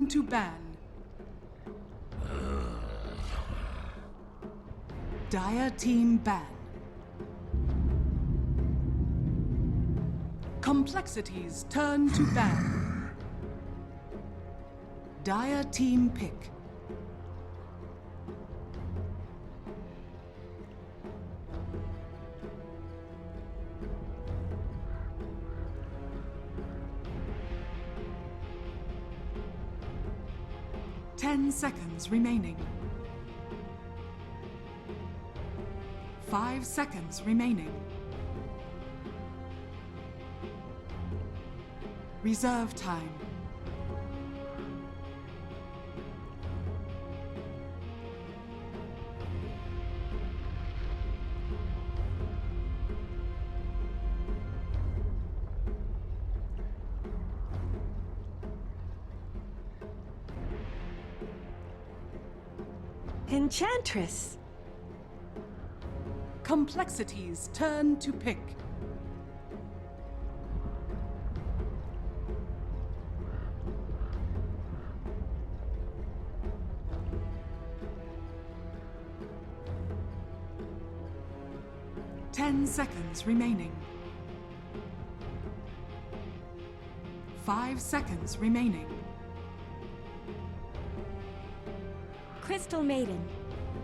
to ban. Dire team ban. Complexities turn to ban. Dire team pick. Ten seconds remaining. 5 seconds remaining. Reserve time. Enchantress. Complexities turn to pick. Ten seconds remaining. 5 seconds remaining. Crystal Maiden.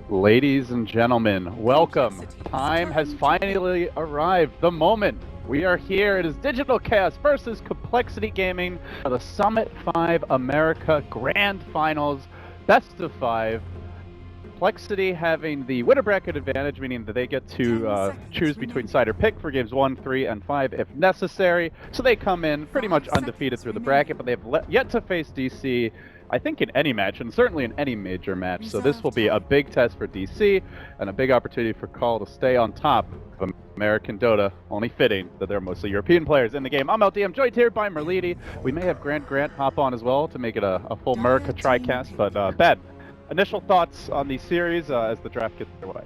Ladies and gentlemen, welcome. Time has finally arrived. The moment. We are here. It is Digital Chaos versus Complexity Gaming for the Summit 5 America Grand Finals Best of 5. Complexity having the winner bracket advantage, meaning that they get to choose between side or pick for games 1, 3, and 5 if necessary. So they come in pretty much undefeated through the bracket, but they have yet to face DC, I think, in any match, and certainly in any major match. So this will be a big test for DC, and a big opportunity for coL to stay on top of American Dota. Only fitting that there are mostly European players in the game. I'm LD, I'm joined here by Merlidi. We may have Grant hop on as well to make it a full America TriCast, but Ben, initial thoughts on the series as the draft gets underway.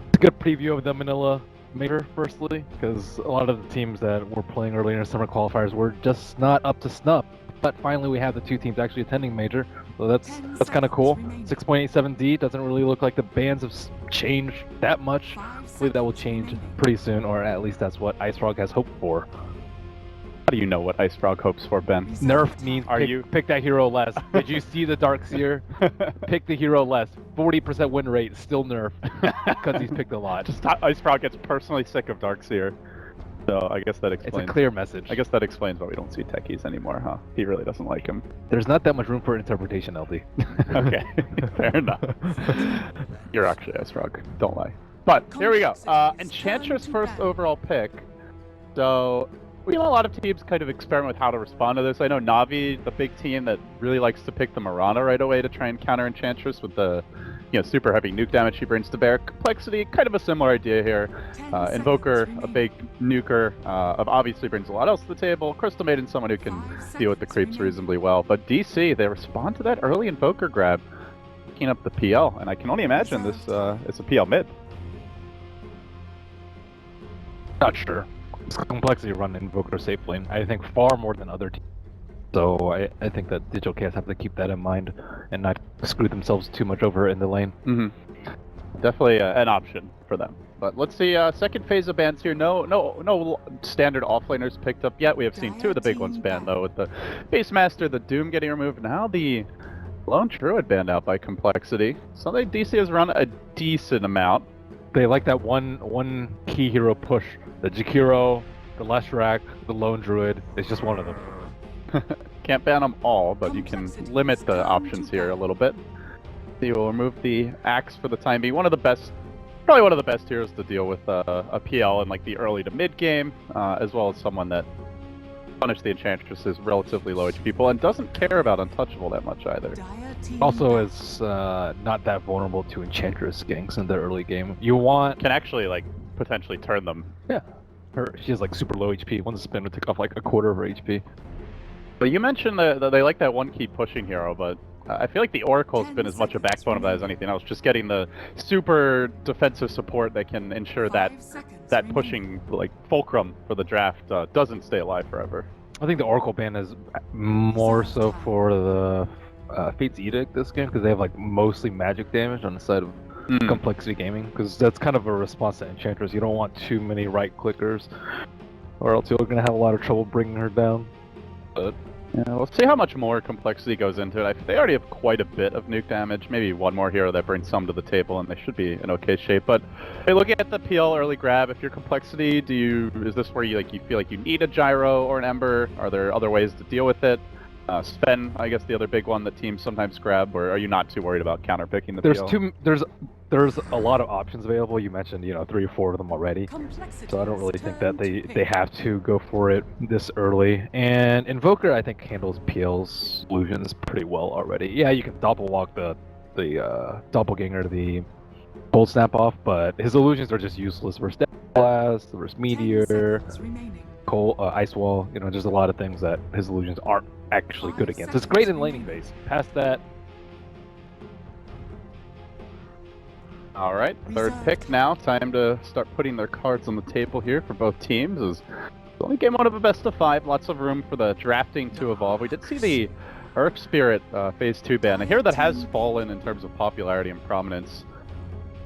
It's a good preview of the Manila Major, firstly, because a lot of the teams that were playing earlier in summer qualifiers were just not up to snuff. But finally, we have the two teams actually attending Major, so that's kind of cool. 6.87D doesn't really look like the bans have changed that much. Hopefully that will change pretty soon, or at least that's what IceFrog has hoped for. How do you know what IceFrog hopes for, Ben? Nerf means pick that hero less. Did you see the Darkseer? Pick the hero less. 40% win rate, still nerf, because he's picked a lot. Just IceFrog gets personally sick of Darkseer. So I guess that explains. It's a clear message. I guess that explains why we don't see techies anymore, huh? He really doesn't like him. There's not that much room for interpretation, LD. Okay, fair enough. You're actually IceFrog, don't lie. But here we go. Enchantress first overall pick. So we know a lot of teams kind of experiment with how to respond to this. I know Na'Vi, the big team that really likes to pick the Mirana right away to try and counter Enchantress with the super heavy nuke damage she brings to bear. Complexity, kind of a similar idea here. Invoker, a big nuker, obviously brings a lot else to the table. Crystal Maiden, someone who can deal with the creeps reasonably well. But DC, they respond to that early Invoker grab, picking up the PL, and I can only imagine this is a PL mid. Not sure. Complexity run Invoker safe lane, I think, far more than other teams. So I think that Digital Chaos have to keep that in mind and not screw themselves too much over in the lane. Definitely an option for them. But let's see, second phase of bans here. No standard offlaners picked up yet. We have seen two of the big ones banned though, with the Beastmaster, the Doom getting removed. Now the Lone Druid banned out by Complexity. So DC has run a decent amount. They like that one key hero push. The Jakiro, the Leshrac, the Lone Druid. It's just one of them. Can't ban them all, but you can limit the options here a little bit. So you will remove the Axe for the time being. Probably one of the best heroes to deal with a PL in like the early to mid game, as well as someone that punish the Enchantress is relatively low HP people and doesn't care about Untouchable that much either. Also is not that vulnerable to Enchantress ganks in the early game. Can actually like potentially turn them. Yeah. She has like super low HP. One spin would take off like a quarter of her HP. But you mentioned that they like that one key pushing hero, but I feel like the Oracle's been as much a backbone of that as anything else. Just getting the super defensive support that can ensure that pushing like fulcrum for the draft doesn't stay alive forever. I think the Oracle ban is more so for the Fate's Edict this game because they have like mostly magic damage on the side of Complexity Gaming, because that's kind of a response to Enchantress. You don't want too many right clickers, or else you're going to have a lot of trouble bringing her down. But yeah, we'll see how much more complexity goes into it. They already have quite a bit of nuke damage. Maybe one more hero that brings some to the table, and they should be in okay shape. But hey, looking at the PL early grab, if you're complexity, is this where you feel like you need a gyro or an ember? Are there other ways to deal with it? Sven, I guess the other big one that teams sometimes grab, or are you not too worried about counterpicking the PL? There's a lot of options available. You mentioned 3 or 4 of them already, so I don't really think that they have to go for it this early. And Invoker, I think, handles PL's illusions pretty well already. Yeah, you can double walk the doppelganger, the bolt snap off, but his illusions are just useless versus blast, versus meteor, coal, ice wall. Just a lot of things that his illusions aren't actually good against. It's great in laning base. Past that. Alright, third pick now. Time to start putting their cards on the table here for both teams. It's only game 1 of a best of 5. Lots of room for the drafting to evolve. We did see the Earth Spirit Phase 2 ban. A hero that has fallen in terms of popularity and prominence.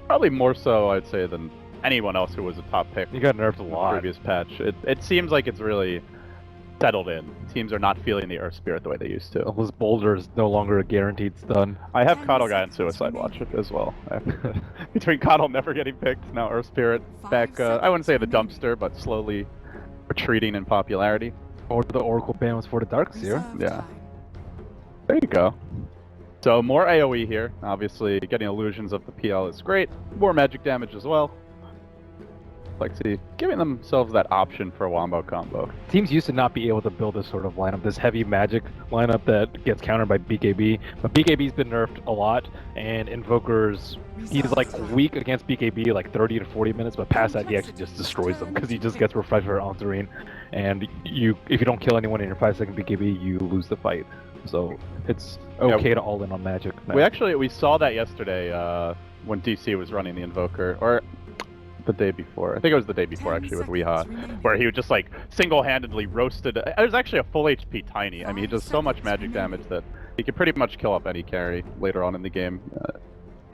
Probably more so, I'd say, than anyone else who was a top pick. You got nerfed a lot. In the previous patch. It seems like it's really settled in. Teams are not feeling the Earth Spirit the way they used to. This Boulder is no longer a guaranteed stun. I have coDL guy on Suicide Watch as well. Between coDL never getting picked, now Earth Spirit back, I wouldn't say the dumpster, but slowly retreating in popularity. Or the Oracle ban was for the Darkseer. Yeah. There you go. So more AoE here. Obviously, getting illusions of the PL is great. More magic damage as well. Complexity, giving themselves that option for a wombo combo. Teams used to not be able to build this sort of lineup, this heavy magic lineup that gets countered by BKB. But BKB's been nerfed a lot, and Invoker's, he's like weak against BKB, like 30 to 40 minutes, but past that he actually just destroys them because he just gets Refresher on Serene. And if you don't kill anyone in your 5-second BKB, you lose the fight. So it's okay to all in on magic now. We saw that yesterday when DC was running the Invoker, or the day before. I think it was the day before actually with Weeha, where he would just like single-handedly roasted. It was actually a full HP Tiny. I mean, he does so much magic damage that he can pretty much kill up any carry later on in the game.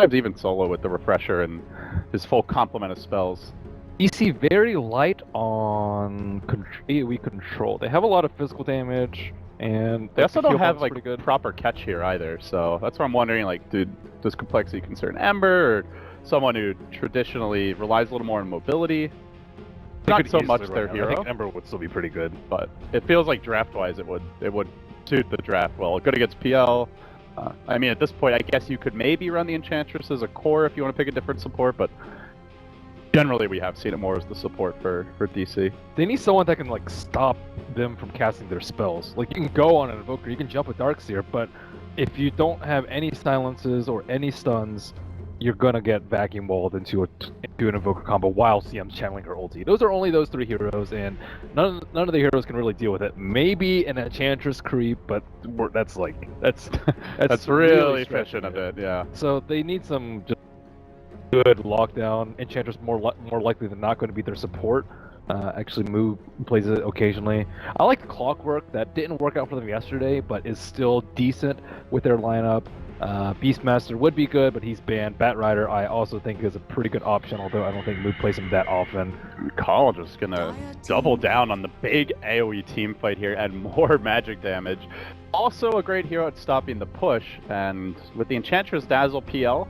Sometimes even solo with the Refresher and his full complement of spells. DC very light on AoE control. They have a lot of physical damage, and they also don't have like proper catch here either. So that's why I'm wondering, like, does complexity concern Ember or someone who traditionally relies a little more on mobility? Not so much their hero. I think Ember would still be pretty good, but it feels like draft-wise it would suit the draft well. Good against PL. I mean, at this point, I guess you could maybe run the Enchantress as a core if you want to pick a different support, but generally we have seen it more as the support for DC. They need someone that can like stop them from casting their spells. Like, you can go on an Invoker, you can jump with Darkseer, but if you don't have any silences or any stuns, you're gonna get vacuum walled into an Invoker combo while CM's channeling her ulti. Those are only those 3 heroes, and none of the heroes can really deal with it. Maybe an Enchantress creep, but that's really stretching a bit, yeah. So they need some just good lockdown. Enchantress more likely than not going to be their support. Actually, Moo plays it occasionally. I like the Clockwork. That didn't work out for them yesterday, but is still decent with their lineup. Beastmaster would be good, but he's banned. Batrider, I also think, is a pretty good option, although I don't think Moo plays him that often. coL just gonna double down on the big AoE team fight here and more magic damage. Also a great hero at stopping the push, and with the Enchantress Dazzle PL,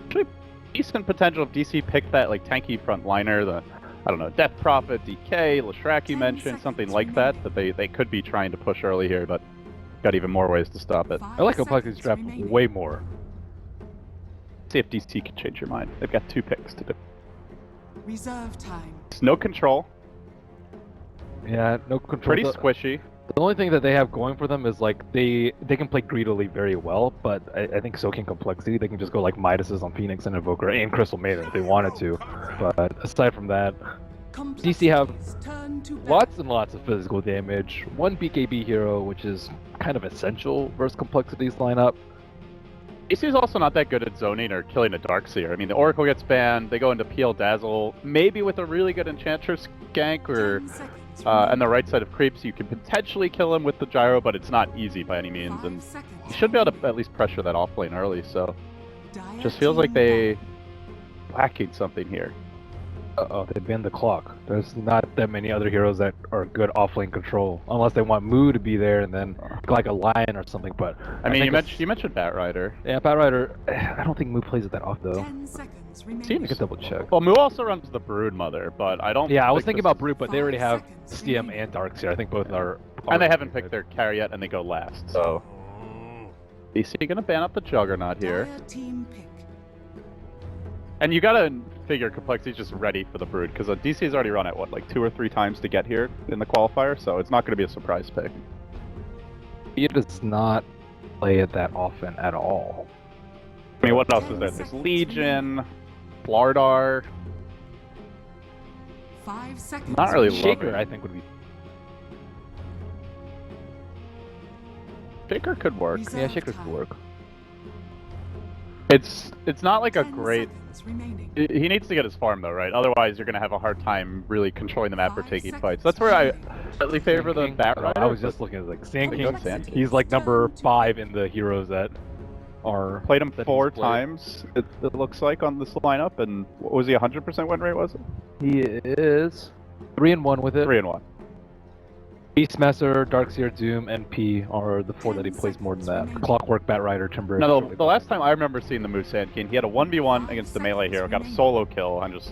actually decent potential if DC picked that like tanky frontliner, I don't know, Death Prophet, DK, Lashraki mentioned, something like that they could be trying to push early here, but got even more ways to stop it. I like Complexity's draft way more. See if DC can change your mind. They've got 2 picks to do. Reserve time. It's no control. Yeah, no control. Pretty squishy. The only thing that they have going for them is like they can play greedily very well, but I think so can Complexity. They can just go like Midas's on Phoenix and Invoker and Crystal Maiden if they wanted to. But aside from that, DC have lots and lots of physical damage. 1 BKB hero, which is kind of essential versus Complexity's lineup. DC is also not that good at zoning or killing a Darkseer. I mean, the Oracle gets banned, they go into PL Dazzle, maybe with a really good Enchantress gank or and the right side of creeps, you can potentially kill him with the gyro, but it's not easy by any means, and you should be able to at least pressure that off lane early, so just feels like they lacking something here. Uh-oh, they banned the clock. There's not that many other heroes that are good offlane control, unless they want Moo to be there and then like a lion or something, but... I mean, you mentioned Batrider. Yeah, Batrider, I don't think Moo plays it that often, though. 10 seconds remaining. See, I can double check. Well, Moo also runs the Brood Mother, but I don't... Yeah, I was think thinking about Brute, but they already have 5 seconds CM remaining. and Darks here. I think both are... And they haven't picked their carry yet, and they go last, so... DC gonna ban up the Juggernaut here. Dire team pick. And you gotta figure Complexity's just ready for the Brood, because DC's already run it, what, like 2 or 3 times to get here in the qualifier, so it's not gonna be a surprise pick. He does not play it that often at all. I mean, what else is there? There's Legion, Blardar... 5 seconds. Not really Shaker, loving. I think, would be... Shaker could work. Reserve Yeah, Shaker time. could work. It's not like a 10 great... seconds remaining. He needs to get his farm though, right? Otherwise you're gonna have a hard time really controlling the map or 5 taking seconds fights. That's where I remaining. slightly favor the King. Batrider. I was just looking at like Sand Good King. Sand King. He's like number 5 in the heroes that are... Played him that 4 he's played. times, it looks like, on this lineup, and what was he, 100% win rate, was it? He is 3-1 with it. 3-1. Beastmaster, Darkseer, Doom, and P are the 4 that he plays more than that. Clockwork, Batrider, Timber. No, the last time I remember seeing the Moose Sand King, he had a 1v1 against the melee hero, got a solo kill, and just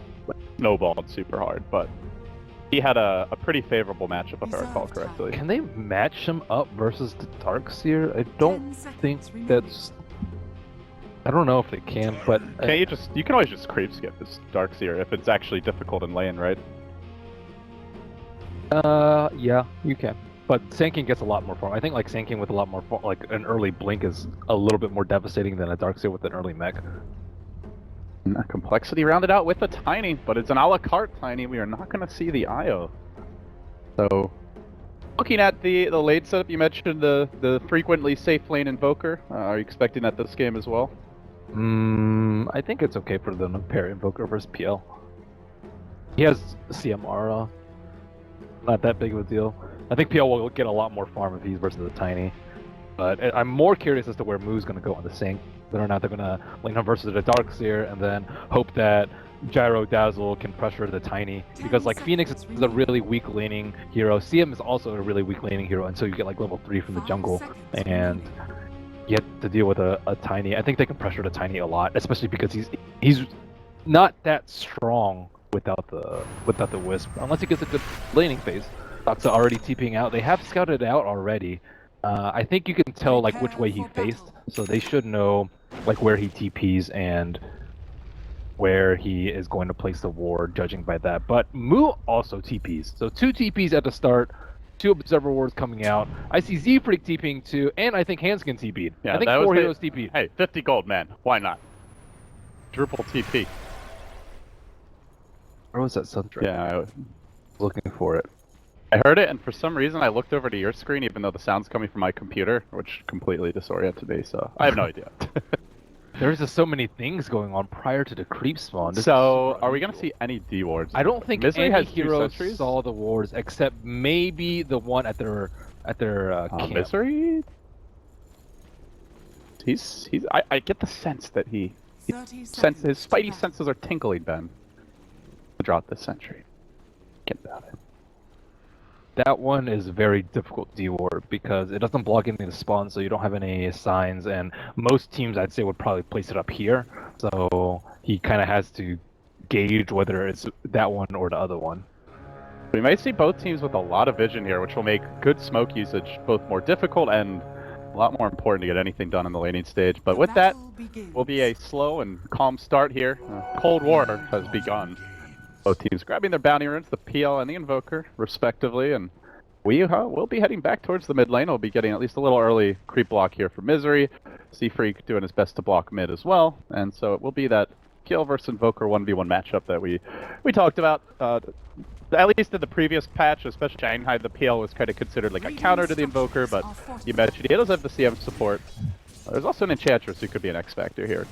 snowballed super hard, but he had a pretty favorable matchup if I recall correctly. Can they match him up versus the Darkseer? I don't 10 seconds think remaining. that's... I don't know if they can, but... You can always just creep skip this Darkseer if it's actually difficult in lane, right? Yeah, you can. But Sand King gets a lot more farm. I think like Sand King with a lot more farm, like an early blink is a little bit more devastating than a Darkseer with an early mech. Complexity rounded out with a Tiny, but it's an a la carte Tiny. We are not going to see the IO. So, looking at the late setup, you mentioned the frequently safe lane Invoker. Are you expecting that this game as well? I think it's okay for them to pair Invoker versus PL. He has CMR, not that big of a deal. I think PL will get a lot more farm if he's versus the Tiny. But I'm more curious as to where Moo's going to go on the sync. Whether or not they're going to lane him versus the Darkseer and then hope that Gyro Dazzle can pressure the Tiny. Because like Phoenix is a really weak laning hero. CM is also a really weak laning hero until you get like level 3 from the jungle. And you have to deal with a Tiny. I think they can pressure the Tiny a lot, especially because he's not that strong without the Wisp. Unless he gets a good laning phase. Doxa already TPing out. They have scouted it out already. I think you can tell like which way he faced, so they should know like where he TPs and where he is going to place the ward, judging by that. But Moo also TPs, so 2 TPs at the start, 2 observer wards coming out. I see Z Freak TPing too, and I think Hanskin TP'd. Yeah, I think that 4 was heroes TP'd. Hey, 50 gold, man. Why not? Triple TP. Where was that Sundrake? Yeah, I was Looking for it. I heard it, and for some reason I looked over to your screen, even though the sound's coming from my computer, which completely disoriented me, so I have no idea. There's just so many things going on prior to the creep spawn. This So, is- are we going to see any D wards? I don't think Misery any has 2 heroes sentries? saw the wards except maybe the one at their camp. Misery? I get the sense that his 30 seconds his to spidey pass. senses are tinkling, Ben. Drop this sentry. Get about it. That one is very difficult D ward because it doesn't block any of the spawns, so you don't have any signs, and most teams I'd say would probably place it up here. So he kind of has to gauge whether it's that one or the other one. We might see both teams with a lot of vision here, which will make good smoke usage both more difficult and a lot more important to get anything done in the laning stage. But with that, will be a slow and calm start here. Cold War has begun. Both teams grabbing their bounty runes, the PL and the Invoker, respectively, and we will be heading back towards the mid lane. We'll be getting at least a little early creep block here for Misery. Freak doing his best to block mid as well, and so it will be that PL versus Invoker 1v1 matchup that we talked about. At least in the previous patch, especially Shanghai, the PL was kind of considered like a counter to the Invoker, but you mentioned he does have the CM support. There's also an Enchantress who could be an X Factor here.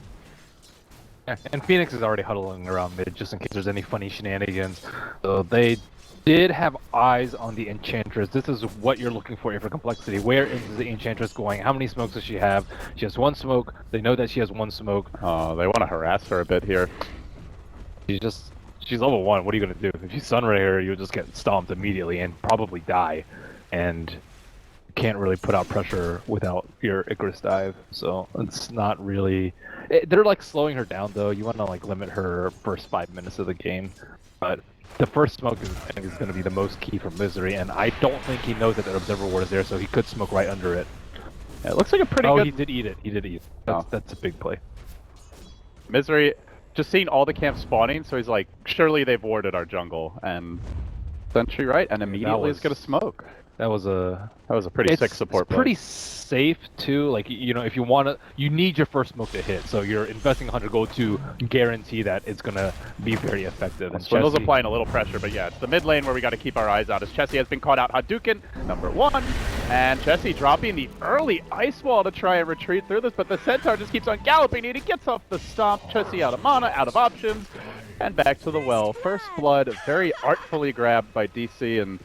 Yeah, and Phoenix is already huddling around mid just in case there's any funny shenanigans. So they did have eyes on the Enchantress. This is what you're looking for complexity. Where is the Enchantress going? How many smokes does she have? She has one smoke. They know that she has one smoke. Oh, they want to harass her a bit here. She's level 1. What are you going to do? If you sunray her, you'll just get stomped immediately and probably die. And you can't really put out pressure without your Icarus dive. So it's not really... They're like slowing her down though. You want to like limit her first 5 minutes of the game. But the first smoke is, I think, is going to be the most key for Misery, and I don't think he knows that the Observer Ward is there, so he could smoke right under it. Yeah, it looks like a pretty good... Oh, he did eat it. He did eat it. That's a big play. Misery, just seeing all the camps spawning, so he's like, surely they've warded our jungle, and Sentry right, and immediately is going to smoke. That was a pretty sick support play. Pretty safe too. Like, you know, if you want to, you need your first smoke to hit. So you're investing 100 gold to guarantee that it's gonna be very effective. And Swindle's applying a little pressure, but yeah, it's the mid lane where we got to keep our eyes out. As Chessie has been caught out, Hadouken #1, and Chessie dropping the early ice wall to try and retreat through this, but the Centaur just keeps on galloping and he gets off the stomp. Chessie out of mana, out of options, and back to the well. First blood, very artfully grabbed by DC, and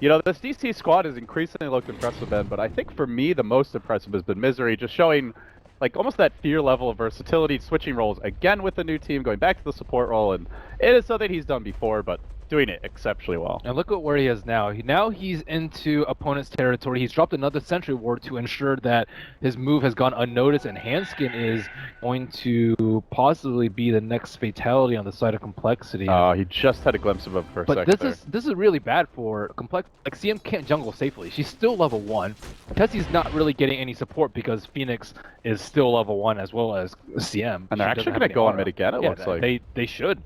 you know, this DC squad has increasingly looked impressive, Ben, but I think for me the most impressive has been Misery, just showing like almost that fear level of versatility, switching roles again with the new team, going back to the support role, and it is something he's done before, but doing it exceptionally well. And look at where he is now. Now he's into opponent's territory. He's dropped another sentry ward to ensure that his move has gone unnoticed, and Handskin is going to possibly be the next fatality on the side of complexity. He just had a glimpse of him for a second. But this is really bad for complex. Like, CM can't jungle safely. She's still level 1. Tessie's not really getting any support because Phoenix is still level 1 as well as CM. And they're actually going to go on mid again, it looks like. They should.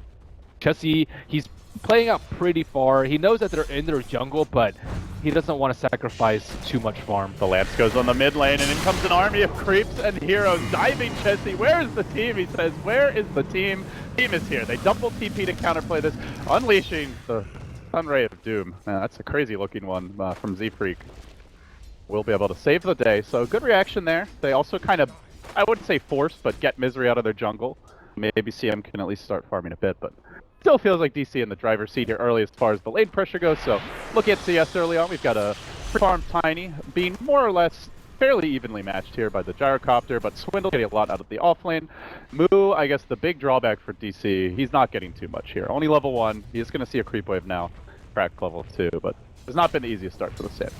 Chessie, he's playing out pretty far. He knows that they're in their jungle, but he doesn't want to sacrifice too much farm. The Lance goes on the mid lane, and in comes an army of creeps and heroes diving Chessie. Where is the team? He says, where is the team? Team is here. They double TP to counterplay this, unleashing the Sunray of Doom. Man, that's a crazy looking one from Z-Freak. We'll be able to save the day. So good reaction there. They also kind of, I wouldn't say forced, but get Misery out of their jungle. Maybe CM can at least start farming a bit, but still feels like DC in the driver's seat here early as far as the lane pressure goes. So looking at CS early on, we've got a farm Tiny being more or less fairly evenly matched here by the Gyrocopter, but Swindle getting a lot out of the off lane. Moo, I guess the big drawback for DC, he's not getting too much here. Only level 1. He's going to see a creep wave now, crack level 2, but it's not been the easiest start for the Sand.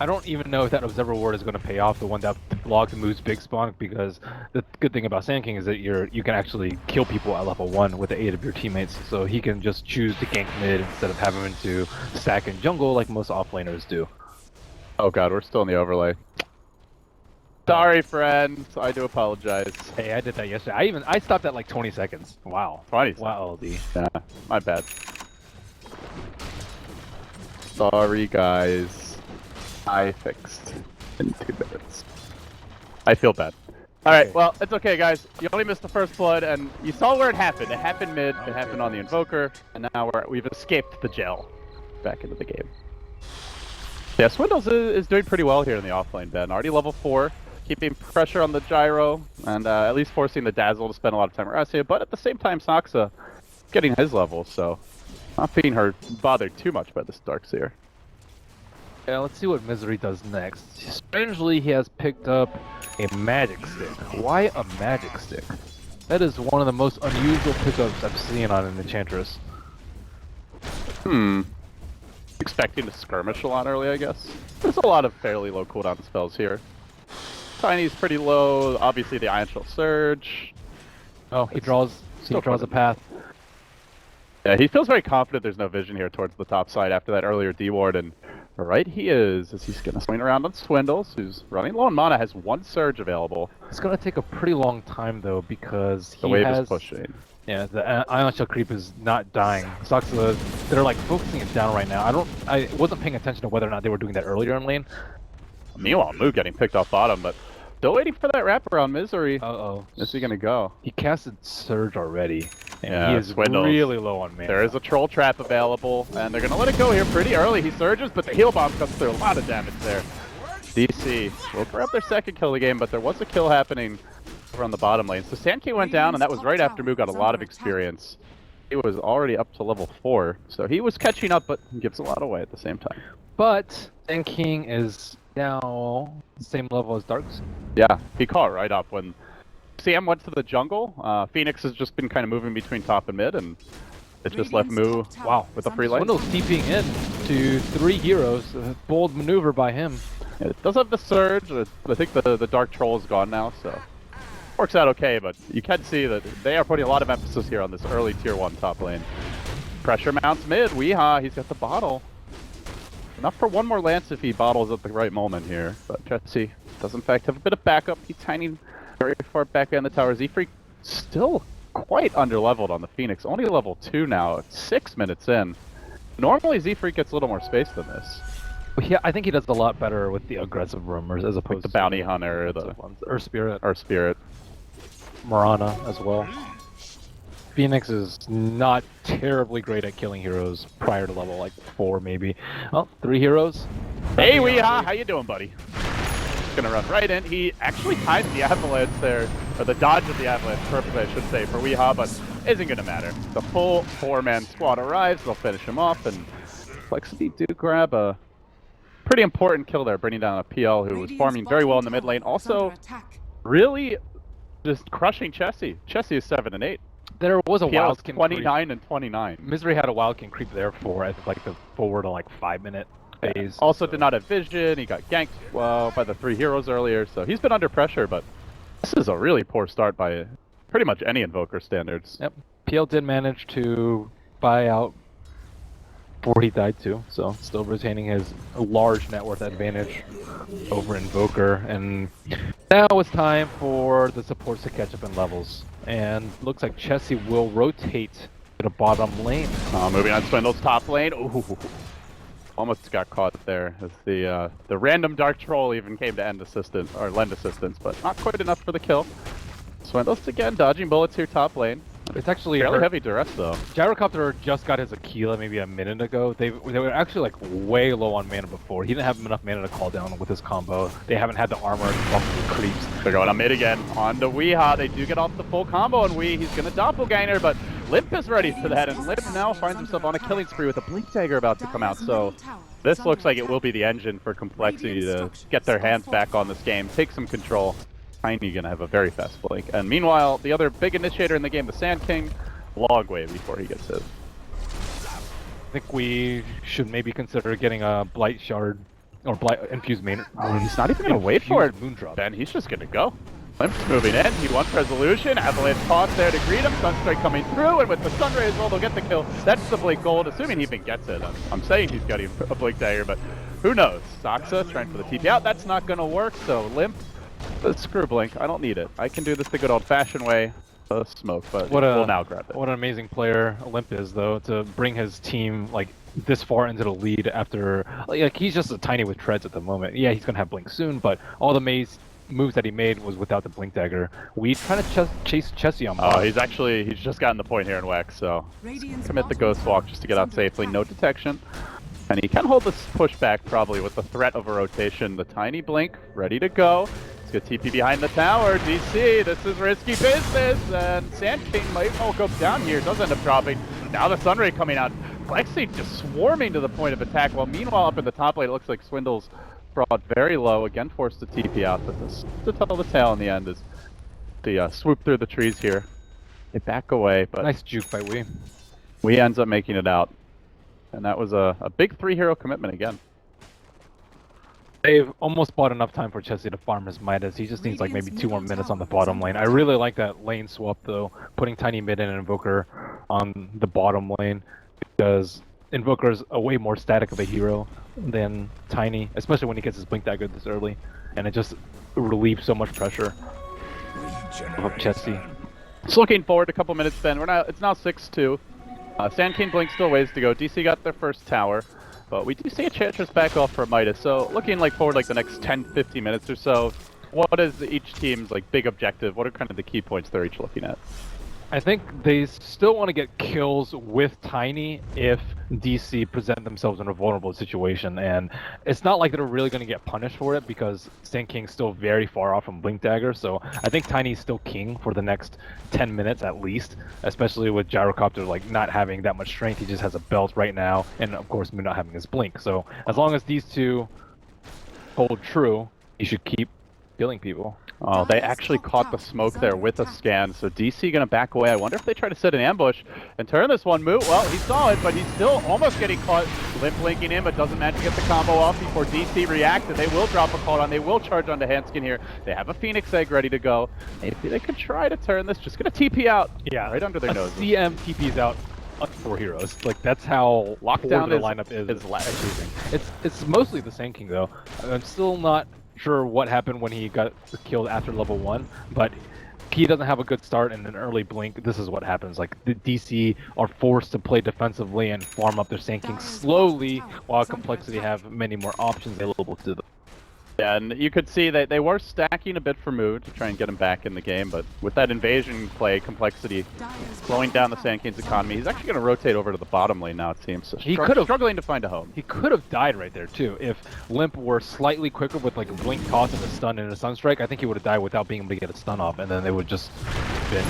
I don't even know if that Observer Ward is going to pay off, the one that blocked Moo's big spawn, because the good thing about Sand King is that you can actually kill people at level 1 with the aid of your teammates, so he can just choose to gank mid instead of having him to stack in jungle like most offlaners do. Oh god, we're still in the overlay. Sorry friends, I do apologize. Hey, I did that yesterday. I stopped at like 20 seconds. Wow. 20 Wow, LD. Yeah, my bad. Sorry guys. I fixed in 2 minutes. I feel bad. Alright, well, it's okay guys. You only missed the first blood, and you saw where it happened. It happened mid, it happened on the Invoker, and now we've escaped the jail. Back into the game. Yeah, Swindles is doing pretty well here in the offlane, Ben. Already level 4, keeping pressure on the Gyro, and at least forcing the Dazzle to spend a lot of time around here, but at the same time, Soxa getting his level, so not being bothered too much by this Darkseer. Yeah, let's see what Misery does next. Strangely, he has picked up a magic stick. Why a magic stick? That is one of the most unusual pickups I've seen on an Enchantress. Expecting to skirmish a lot early, I guess. There's a lot of fairly low cooldown spells here. Tiny's pretty low, obviously the Ion Shell Surge. Oh, he draws a path. Yeah, he feels very confident there's no vision here towards the top side after that earlier D-Ward, and right he is, as he's going to swing around on Swindles, who's running low on mana, has 1 Surge available. It's going to take a pretty long time, though, because the wave is pushing. Yeah, the Ion Shell creep is not dying. Soxa, they're like focusing it down right now. I wasn't paying attention to whether or not they were doing that earlier in lane. Meanwhile, Moo getting picked off bottom, but still waiting for that wraparound Misery. Uh-oh. Is he going to go? He casted Surge already. And yeah, he is Swindles. Really low on mana. There is a Troll Trap available, and they're going to let it go here pretty early. He surges, but the heal bomb comes through. A lot of damage there. DC will grab their second kill of the game, but there was a kill happening over on the bottom lane. So Sand King went down, and that was right after Moo got a lot of experience He was already up to level 4, so he was catching up, but he gives a lot away at the same time. But Sand King is now the same level as Darks. Yeah, he caught right up when Sam went to the jungle. Phoenix has just been kind of moving between top and mid, and it just left Moo, wow, with a free lane. Swindle's TPing in to 3 heroes. A bold maneuver by him. It does have the surge. I think the Dark Troll is gone now, so works out okay, but you can see that they are putting a lot of emphasis here on this early tier 1 top lane. Pressure mounts mid. Weehaw, he's got the bottle. Enough for one more lance if he bottles at the right moment here, but Jesse does in fact have a bit of backup. He's tiny, very far back in the tower. Z-Freak still quite underleveled on the Phoenix, only level 2 now, it's 6 minutes in. Normally Z-Freak gets a little more space than this. Yeah, I think he does a lot better with the aggressive roamers as opposed the to bounty hunter, or spirit, Marana as well. Phoenix is not terribly great at killing heroes prior to level like 4 maybe. Oh, 3 heroes. Hey Weehaw, how you doing, buddy? Gonna run right in. He actually timed the avalanche there, or the dodge of the avalanche perfectly, I should say, for Weehaw, but isn't gonna matter. The full 4-man squad arrives, they'll finish him off, and Complexity do grab a pretty important kill there, bringing down a PL who was farming very well in the mid lane. Also, really just crushing Chessie. Chessie is 7 and 8. There was a Wildkin 29 and 29. Misery had a Wildkin creep there for I think like the forward to like 5-minute phase. Also did not have vision. He got ganked by the 3 heroes earlier, so he's been under pressure, but this is a really poor start by pretty much any Invoker standards. Yep. PL did manage to buy out before he died too, so still retaining his large net worth advantage over Invoker, and now it's time for the supports to catch up in levels. And looks like Chessie will rotate to the bottom lane. Moving on Swindle's top lane. Ooh, almost got caught there as the random Dark Troll even came to lend assistance, but not quite enough for the kill. Swindle's again dodging bullets here top lane. It's actually fairly heavy duress though. Gyrocopter just got his Aquila maybe a minute ago. They were actually like way low on mana before. He didn't have enough mana to call down with his combo. They haven't had the armor to buff the creeps. They're going on mid again. On to Weehaw. They do get off the full combo on Wee. He's gonna doppelganger, but Limp is ready for that, and Limp now finds himself on a killing spree with a Blink Dagger about to come out. So this looks like it will be the engine for Complexity to get their hands back on this game, take some control. Tiny gonna have a very fast blink. And meanwhile, the other big initiator in the game, the Sand King, log way before he gets hit. I think we should maybe consider getting a Blight Shard or Blight Infused Main. He's not even gonna wait for it. Moondrop. Ben, he's just gonna go. Limp's moving in. He wants resolution. Avalanche toss there to greet him. Sunstrike coming through, and with the Sunray as well, they'll get the kill. That's the Blink Gold, assuming he even gets it. I'm saying he's getting a Blink Dagger, but who knows? Saxa trying for the TP out. That's not gonna work. So Limp. Screw Blink, I don't need it. I can do this the good old-fashioned way. Smoke, but we'll now grab it. What an amazing player Olymp is, though, to bring his team like this far into the lead after like he's just a tiny with treads at the moment. Yeah, he's gonna have Blink soon, but all the moves that he made was without the Blink Dagger. We trying to chase Chessie on bot. He's just gotten the point here in Wex, so commit the Ghost Walk just to get out safely. No detection. And he can hold this push back probably with the threat of a rotation. The tiny Blink ready to go. Good TP behind the tower. DC, this is risky business, and Sand King might well go down here. Does end up dropping. Now the Sunray coming out. Plexi just swarming to the point of attack. While meanwhile up in the top lane, it looks like Swindle's brought very low. Again forced to TP out, but this to tell the tale in the end is the swoop through the trees here. They back away, but nice juke by Wee. Wee ends up making it out, and that was a big 3-hero commitment again. They've almost bought enough time for Chessie to farm his Midas. He just needs like maybe 2 more minutes on the bottom lane. I really like that lane swap though, putting Tiny mid and Invoker on the bottom lane, because Invoker is a way more static of a hero than Tiny, especially when he gets his Blink Dagger this early, and it just relieves so much pressure of Chessie. Just looking forward a couple minutes then. It's now 6-2. Sand King Blink still ways to go. DC got their first tower. But we do see a Enchantress back off for Midas, so looking like forward like the next 10-15 minutes or so, what is each team's like big objective? What are kind of the key points they're each looking at? I think they still want to get kills with Tiny if DC present themselves in a vulnerable situation, and it's not like they're really going to get punished for it because Sand King's still very far off from Blink Dagger, so I think Tiny's still king for the next 10 minutes at least, especially with Gyrocopter like not having that much strength. He just has a belt right now, and of course Moon not having his Blink, so as long as these two hold true, he should keep killing people. Oh, they actually caught the smoke there with a scan, so DC gonna back away. I wonder if they try to set an ambush and turn this one. Moot, well, he saw it, but he's still almost getting caught. Limp linking in, but doesn't manage to get the combo off before DC reacted. They will drop a call on. They will charge onto Hanskin here. They have a Phoenix Egg ready to go. Maybe they could try to turn this. Just gonna TP out. Yeah, right under their noses. CM TP's out for heroes. Like that's how Lockdown their lineup is. It's mostly the Sand King though. I'm still not sure what happened when he got killed after level 1, but he doesn't have a good start and an early blink. This is what happens. Like the DC are forced to play defensively and farm up their Sand King slowly, while Complexity have many more options available to them. Yeah, and you could see that they were stacking a bit for Mood to try and get him back in the game, but with that invasion play, Complexity slowing down the Sand King's economy, he's actually going to rotate over to the bottom lane now, it seems. So he could have struggling to find a home. He could have died right there too if Limp were slightly quicker with like a blink toss and a stun and a sunstrike. I think he would have died without being able to get a stun off, and then they would just been.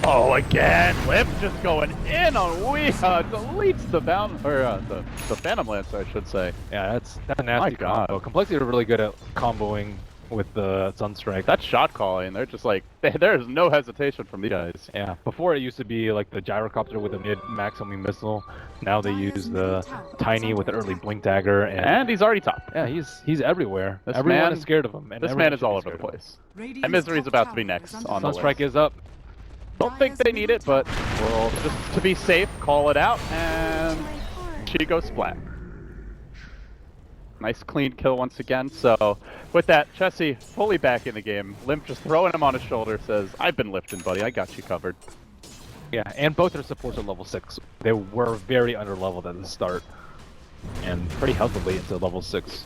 Oh, again, Limp just going in on Weeha, deletes the the Phantom Lancer, I should say. Yeah, that's a nasty combo. Complexity are really good at comboing with the Sunstrike. That shot calling, they're just like, there's no hesitation from these guys. Yeah, before it used to be like the Gyrocopter with a mid-max homing missile. Now they use the Tiny with the early Blink Dagger. And he's already top. Yeah, he's everywhere. Everyone is scared of him. And this man is all over the place. And Misery's about to be next on the list. Sunstrike is up. Don't think they need it, but we'll just to be safe, call it out, and she goes splat. Nice clean kill once again. So with that, Chessie fully back in the game. Limp just throwing him on his shoulder, says, "I've been lifting, buddy. I got you covered." Yeah, and both their supports are level 6. They were very under-leveled at the start, and pretty healthily into level 6.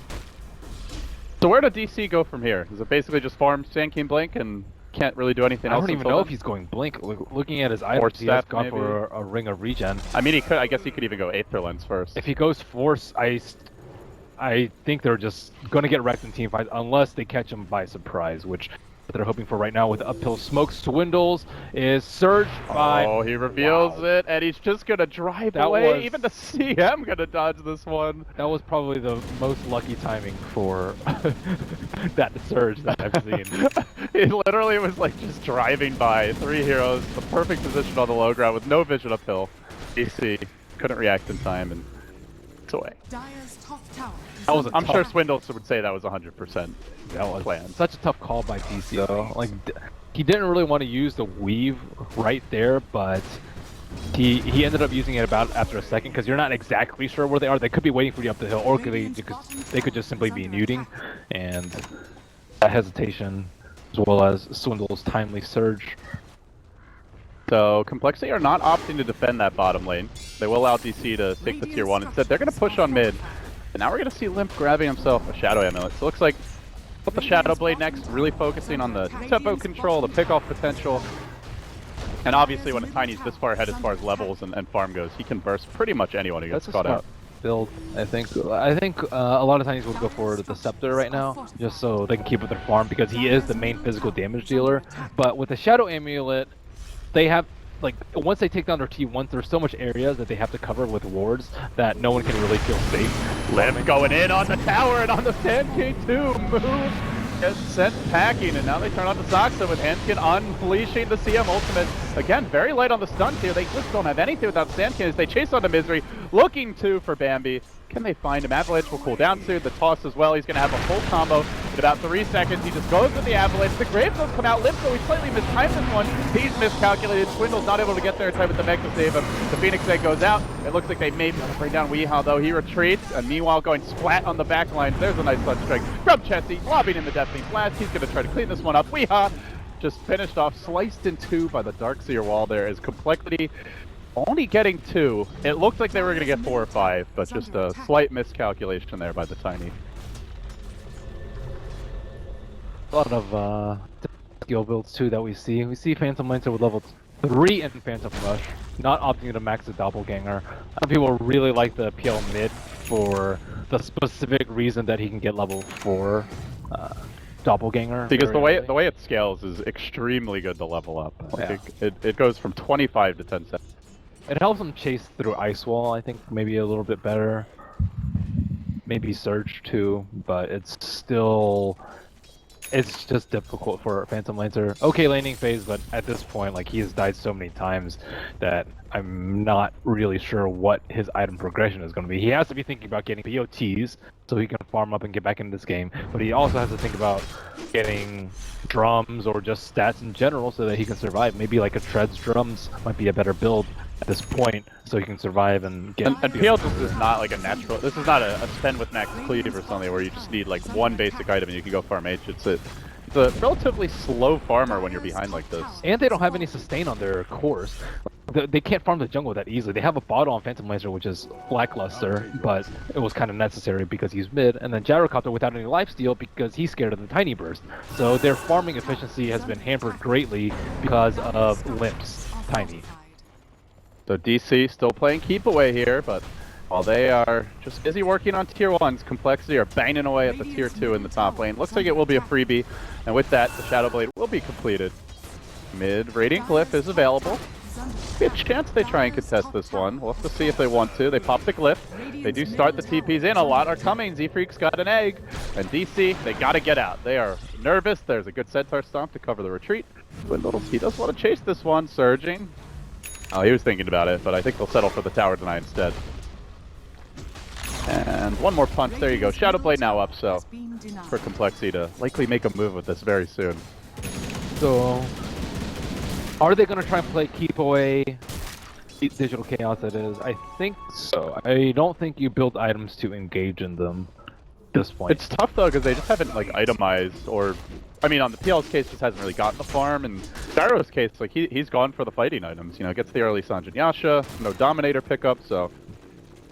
So where did DC go from here? Is it basically just farm Sand King Blink and can't really do anything else? I don't even know if he's going Blink. Looking at his items, he has gone for a Ring of Regen. I mean, he could. I guess he could even go Aether Lens first. If he goes Force, I think they're just going to get wrecked in team fights unless they catch him by surprise, which they're hoping for right now with uphill smoke. Swindles is surged by... Oh, he reveals it, and he's just going to drive away. Even the CM going to dodge this one. That was probably the most lucky timing for that surge that I've seen. It literally was like just driving by 3 heroes, the perfect position on the low ground with no vision uphill. DC couldn't react in time, and it's away. I'm sure Swindles would say that was 100%. That was planned. Such a tough call by DC though. Like he didn't really want to use the weave right there, but he ended up using it about after a second because you're not exactly sure where they are. They could be waiting for you up the hill, or they could just simply be muting, and that hesitation as well as Swindle's timely surge. So Complexity are not opting to defend that bottom lane. They will allow DC to take the tier 1. Instead, they're going to push on mid. And now we're going to see Limp grabbing himself a Shadow Amulet. So it looks like put the Shadow Blade next, really focusing on the tempo control, the pick-off potential. And obviously when a Tiny's this far ahead as far as levels and farm goes, he can burst pretty much anyone who gets caught out. Build, I think a lot of Tinys would go for the Scepter right now, just so they can keep up their farm, because he is the main physical damage dealer. But with the Shadow Amulet, they have, like, once they take down their T1, there's so much area that they have to cover with wards that no one can really feel safe. Limp going in on the tower and on the Sand King too. Move gets sent packing, and now they turn on to Soxa with Hanskin unleashing the CM ultimate. Again, very light on the stuns here. They just don't have anything without Sand King as they chase onto Misery, looking for Bambi. Can they find him? Avalanche will cool down soon. The toss as well. He's going to have a full combo in about 3 seconds. He just goes with the Avalanche. The Graves does come out. Limp, though, he slightly mistimed this one. He's miscalculated. Swindle's not able to get there in time with the mech to save him. The Phoenix Egg goes out. It looks like they may be able to bring down Weehaw, though. He retreats, and meanwhile going splat on the back line. There's a nice touch strike from Chessie, lobbing in the Deafening Blast. He's going to try to clean this one up. Weehaw just finished off, sliced in 2 by the Darkseer wall there as Complexity only getting 2. It looked like they were going to get 4 or 5, but just a slight miscalculation there by the Tiny. A lot of skill builds too that we see. We see Phantom Lancer with level 3 in Phantom Rush, not opting to max the Doppelganger. Some people really like the PL mid for the specific reason that he can get level 4 Doppelganger. Because the very way early. it scales is extremely good to level up. Like Yeah. it goes from 25 to 10 seconds. It helps him chase through Ice Wall, I think maybe a little bit better. Maybe Surge too, but it's just difficult for Phantom Lancer. Okay laning phase, but at this point, like, he has died so many times that I'm not really sure what his item progression is going to be. He has to be thinking about getting BOTs so he can farm up and get back into this game, but he also has to think about getting drums or just stats in general so that he can survive. Maybe like a Treads drums might be a better build at this point so he can survive and get... And PL just is not like a natural. This is not a spend with max cleave or something where you just need like one basic item and you can go farm H. It's a relatively slow farmer when you're behind like this. And they don't have any sustain on their cores. They can't farm the jungle that easily. They have a bottle on Phantom Lancer, which is lackluster, but it was kind of necessary because he's mid. And then Gyrocopter without any lifesteal because he's scared of the Tiny Burst. So their farming efficiency has been hampered greatly because of Limp's Tiny. So DC still playing keep away here, but while they are just busy working on tier 1s, Complexity are banging away at the tier 2 in the top lane. Looks like it will be a freebie, and with that, the Shadow Blade will be completed. Mid Radiant Glyph is available. Be a chance they try and contest this one. We'll have to see if they want to. They pop the Glyph. They do start the TPs in. A lot are coming. Z-Freak's got an egg. And DC, they gotta get out. They are nervous. There's a good Centaur Stomp to cover the retreat. Dwindles, he does want to chase this one. Surging. Oh, he was thinking about it, but I think they'll settle for the tower deny instead. And one more punch. There you go. Shadow Blade now up, so for Complexity to likely make a move with this very soon. So, are they going to try and play keep away Digital Chaos, that is? I think so. I don't think you build items to engage in them at this point. It's tough though, because they just haven't like itemized, or I mean on the PL's case just hasn't really gotten the farm, and Gyro's case, like he's gone for the fighting items, you know, gets the early Sanjin Yasha, no Dominator pickup, so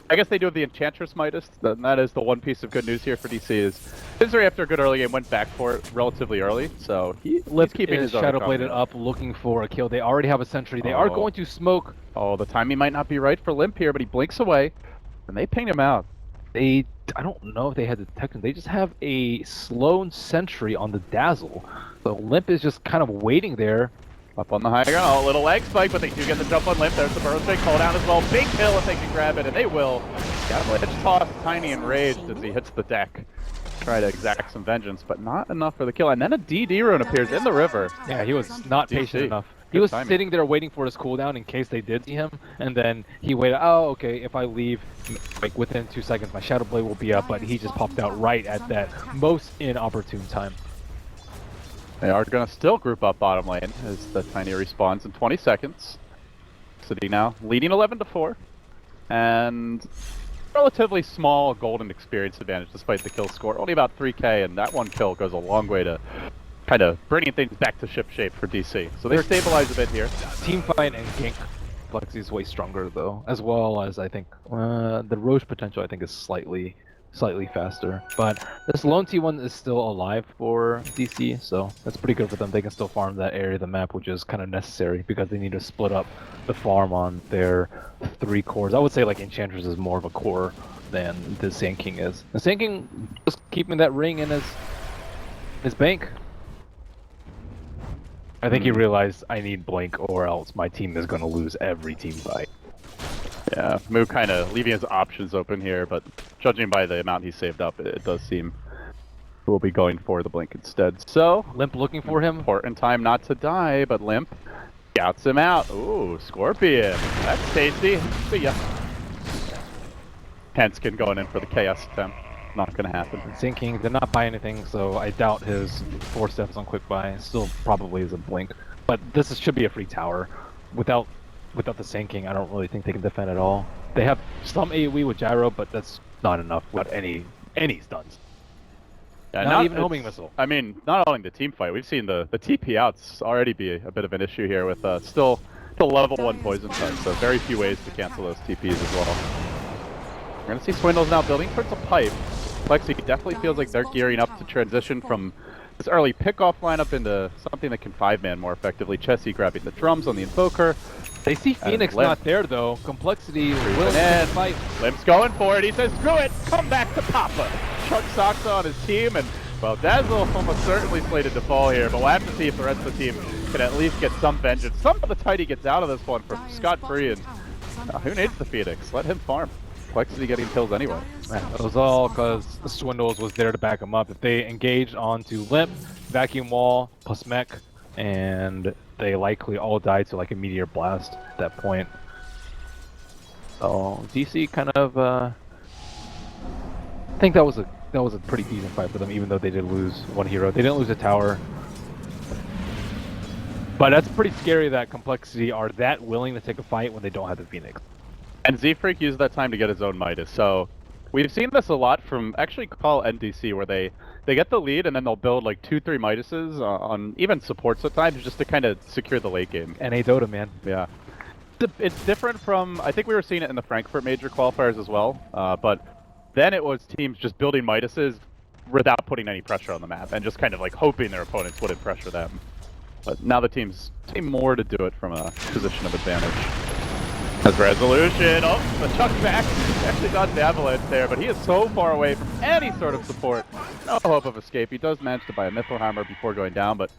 I guess they do have the Enchantress Midas, and that is the one piece of good news here for DC is Fizzry after a good early game went back for it relatively early, so he's keeping his Shadow Bladed up, looking for a kill. They already have a sentry. They are going to smoke. Oh, the timing might not be right for Limp here, but he blinks away, and they ping him out. I don't know if they had detected. They just have a slow sentry on the Dazzle. So Limp is just kind of waiting there. Up on the high ground, oh, little leg spike, but they do get the jump on Limp. There's the burrow strike, call down as well. Big kill if they can grab it, and they will. It's tossed, Tiny enraged as he hits the deck. Try to exact some vengeance, but not enough for the kill. And then a DD rune appears in the river. Yeah, he was not patient enough. He was sitting there waiting for his cooldown in case they did see him, and then he waited, oh, okay, if I leave, like, within 2 seconds, my Shadow Blade will be up, but he just popped out right at that most inopportune time. They are going to still group up bottom lane as the Tiny respawns in 20 seconds. City now leading 11-4, and relatively small golden experience advantage despite the kill score. Only about 3k, and that one kill goes a long way to kind of bringing things back to ship shape for DC. So they stabilize a bit here. Teamfight and gank Flexi is way stronger though, as well as I think the Roche potential I think is slightly faster. But this lone T1 is still alive for DC, so that's pretty good for them. They can still farm that area of the map, which is kind of necessary because they need to split up the farm on their 3 cores. I would say like Enchantress is more of a core than the Sand King is. The Sand King just keeping that ring in his bank. I think he realized I need Blink or else my team is going to lose every team fight. Yeah, Moo kind of leaving his options open here, but judging by the amount he saved up, it does seem he will be going for the Blink instead. So, Limp looking for him. Important time not to die, but Limp scouts him out. Ooh, Scorpion. That's tasty. See ya. Henskin going in for the Chaos attempt. Not going to happen. Sinking, did not buy anything, so I doubt his 4 steps on quick buy. Still probably is a Blink. But this should be a free tower. Without the sinking, I don't really think they can defend at all. They have some AoE with Gyro, but that's not enough without any stuns. Yeah, not even homing missile. I mean, not only the team fight, we've seen the TP outs already be a bit of an issue here with still level 1 poison touch, so very few ways to cancel those TPs as well. We're going to see Swindles now building towards a pipe. Lexi definitely feels like they're gearing up to transition from this early pickoff lineup into something that can 5-man more effectively. Chessie grabbing the drums on the Invoker. They see Phoenix Limp not there though. Complexity creeping will in. fight. Limp's going for it. He says, screw it, come back to Papa. Chuck Soxa on his team, and well, Dazzle almost certainly slated to fall here, but we'll have to see if the rest of the team can at least get some vengeance. Some of the tidy gets out of this one for scot-free, and who needs the Phoenix? Let him farm. Complexity getting kills anyway. It was all because the Swindles was there to back him up. If they engaged onto Limp, Vacuum Wall, plus Mech, and they likely all died to like a meteor blast at that point. So DC kind of, I think that was a pretty decent fight for them, even though they did lose one hero. They didn't lose a tower. But that's pretty scary that Complexity are that willing to take a fight when they don't have the Phoenix. And Z-Freak used that time to get his own Midas, so we've seen this a lot from actually coL and DC, where they get the lead and then they'll build like 2-3 Midases on even supports at times just to kind of secure the late game. And a Dota, man. Yeah. It's different from, I think we were seeing it in the Frankfurt major qualifiers as well, but then it was teams just building Midases without putting any pressure on the map and just kind of like hoping their opponents wouldn't pressure them. But now the teams seem more to do it from a position of advantage. As resolution, oh, the chuck back actually got the avalanche there, but he is so far away from any sort of support. No hope of escape. He does manage to buy a Mithril Hammer before going down, but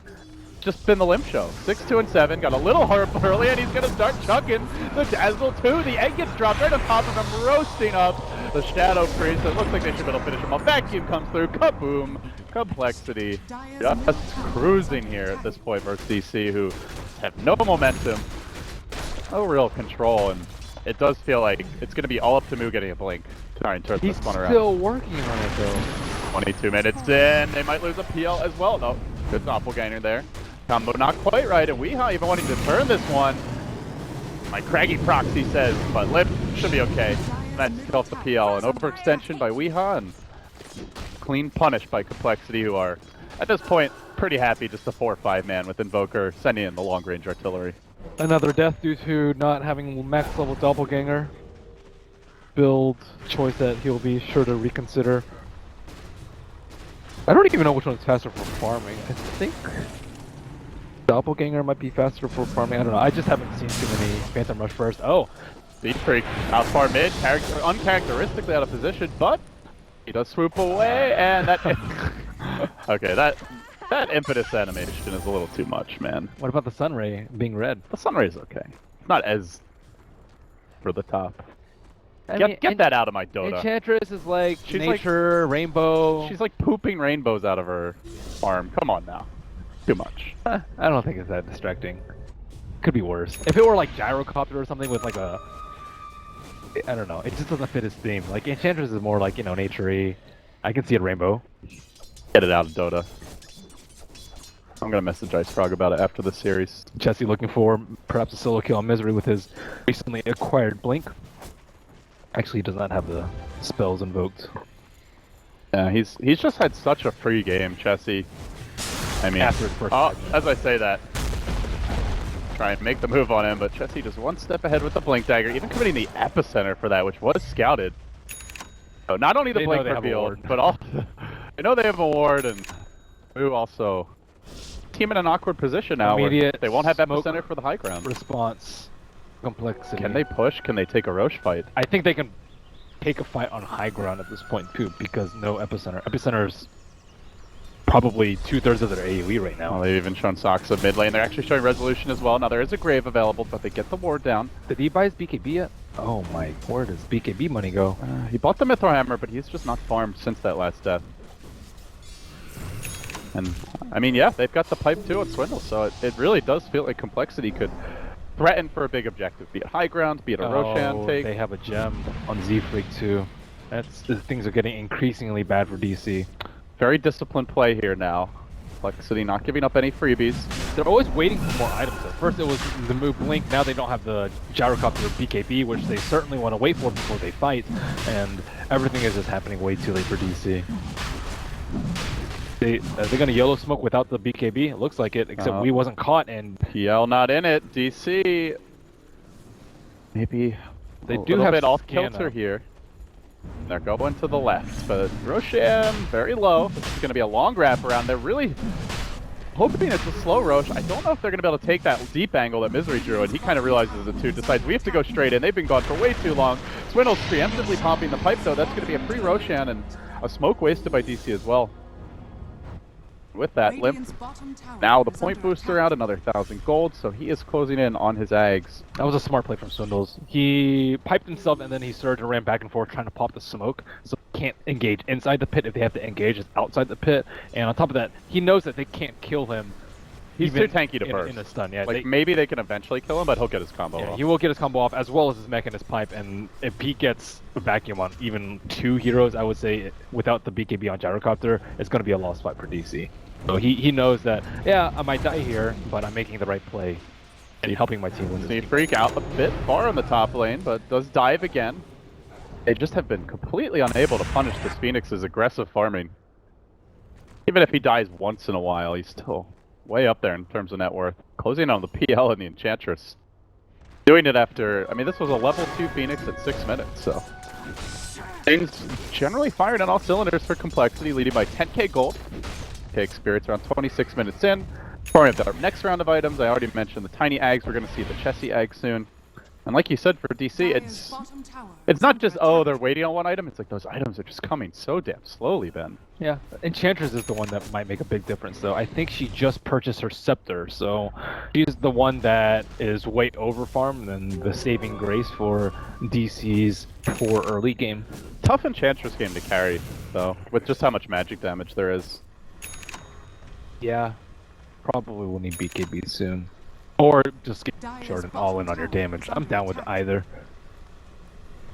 just been the Limp show. 6-2-7, got a little harp early, and he's gonna start chucking the Dazzle too. The egg gets dropped right on top of him, roasting up the Shadow Priest. It looks like they should be able to finish him off. Vacuum comes through, kaboom. Complexity just cruising here at this point versus DC, who have no momentum. No real control, and it does feel like it's going to be all up to Moo getting a blink to try and turn this one around. He's still working on it though. 22 minutes in, they might lose a PL as well. No, good doppelganger there. Combo not quite right, and Weehaw even wanting to turn this one. My craggy proxy says, but Lip should be okay. That's kill off the PL, an overextension by Weehaw, and clean punish by Complexity, who are, at this point, pretty happy just a 4-5 man with Invoker sending in the long-range artillery. Another death due to not having max level doppelganger. Build choice that he'll be sure to reconsider. I don't even know which one's faster for farming. I think doppelganger might be faster for farming. I don't know. I just haven't seen too many Phantom Rush first. Oh, Z-Freak out far mid, uncharacteristically out of position, but he does swoop away, and that okay, that impetus animation is a little too much, man. what about the Sunray being red? The Sunray is okay. It's not as for the top. Get that out of my Dota. Enchantress is like She's nature, rainbow. She's like pooping rainbows out of her farm. Come on now. Too much. I don't think it's that distracting. Could be worse. If it were like gyrocopter or something with like a, I don't know. It just doesn't fit his theme. Like Enchantress is more like, you know, nature-y. I can see it rainbow. Get it out of Dota. I'm gonna message Ice Frog about it after the series. Chessie looking for perhaps a solo kill on Misery with his recently acquired Blink. Actually, he does not have the spells invoked. Yeah, he's just had such a free game, Chessie. I mean, After his first as I say that, try and make the move on him, but Chessie just one step ahead with the Blink Dagger, even committing the epicenter for that, which was scouted. So not only the Blink reveal, but also they know they have a ward, and Moo also team in an awkward position now. Where they won't have epicenter for the high ground. Response. Complexity. Can they push? Can they take a Roche fight? I think they can take a fight on high ground at this point too, because no epicenter. Epicenter's probably 2/3 of their AoE right now. Well, they've even shown Soxa mid lane. They're actually showing resolution as well. Now there is a grave available, but they get the ward down. Did he buy his BKB yet? Oh my, where does BKB money go? He bought the Mithril Hammer, but he's just not farmed since that last death. And I mean, yeah, they've got the pipe too at Swindle, so it really does feel like Complexity could threaten for a big objective, be it high ground, be it a Roshan take. They have a gem on Z-Freak too. Things are getting increasingly bad for DC. Very disciplined play here now. Complexity not giving up any freebies. They're always waiting for more items. At first it was the move Blink, now they don't have the Gyrocopter or BKB, which they certainly want to wait for before they fight, and everything is just happening way too late for DC. Are they going to yellow smoke without the BKB? It looks like it, except we wasn't caught, and PL not in it. DC maybe they do have a bit off kilter here. They're going to the left, but Roshan very low. This is going to be a long wrap around. They're really hoping it's a slow Rosh. I don't know if they're going to be able to take that deep angle that Misery drew, and he kind of realizes it too. Decides we have to go straight in. They've been gone for way too long. Swindle's preemptively popping the pipe, though. That's going to be a free Roshan and a smoke wasted by DC as well. With that, Limp Radiant's bottom tower now the is point under booster attack. out, another 1,000 gold, so he is closing in on his Ags. That was a smart play from Swindles. He piped himself and then he surged and ran back and forth trying to pop the smoke, so he can't engage inside the pit. If they have to engage, it's outside the pit. And on top of that, he knows that they can't kill him. He's too tanky to burst. In a stun, yeah. Like, maybe they can eventually kill him, but he'll get his combo off. He will get his combo off, as well as his mech and his pipe, and if he gets a vacuum on even 2 heroes, I would say, without the BKB on Gyrocopter, it's going to be a lost fight for DC. So he knows that, yeah, I might die here, but I'm making the right play and helping my team win this See game. Freak out a bit far on the top lane, but does dive again. They just have been completely unable to punish this Phoenix's aggressive farming. Even if he dies once in a while, he's still way up there in terms of net worth. Closing on the PL and the Enchantress. Doing it after, I mean, this was a level 2 Phoenix at 6 minutes, so. Things generally fired on all cylinders for Complexity, leading by 10k gold. Take spirits around 26 minutes in. Before we have the next round of items, I already mentioned the tiny eggs. We're going to see the Chessie egg soon. And like you said, for DC, Dire's bottom tower it's is not under just, attack. oh, they're waiting on one item. It's like those items are just coming so damn slowly, Ben. Yeah, Enchantress is the one that might make a big difference, though. I think she just purchased her Scepter, so she's the one that is way over farm and the saving grace for DC's poor early game. Tough Enchantress game to carry, though, with just how much magic damage there is. Yeah, probably will need BKB soon. Or just get Dire's short and all in on your bottom tower damage. is I'm under down with attack. either.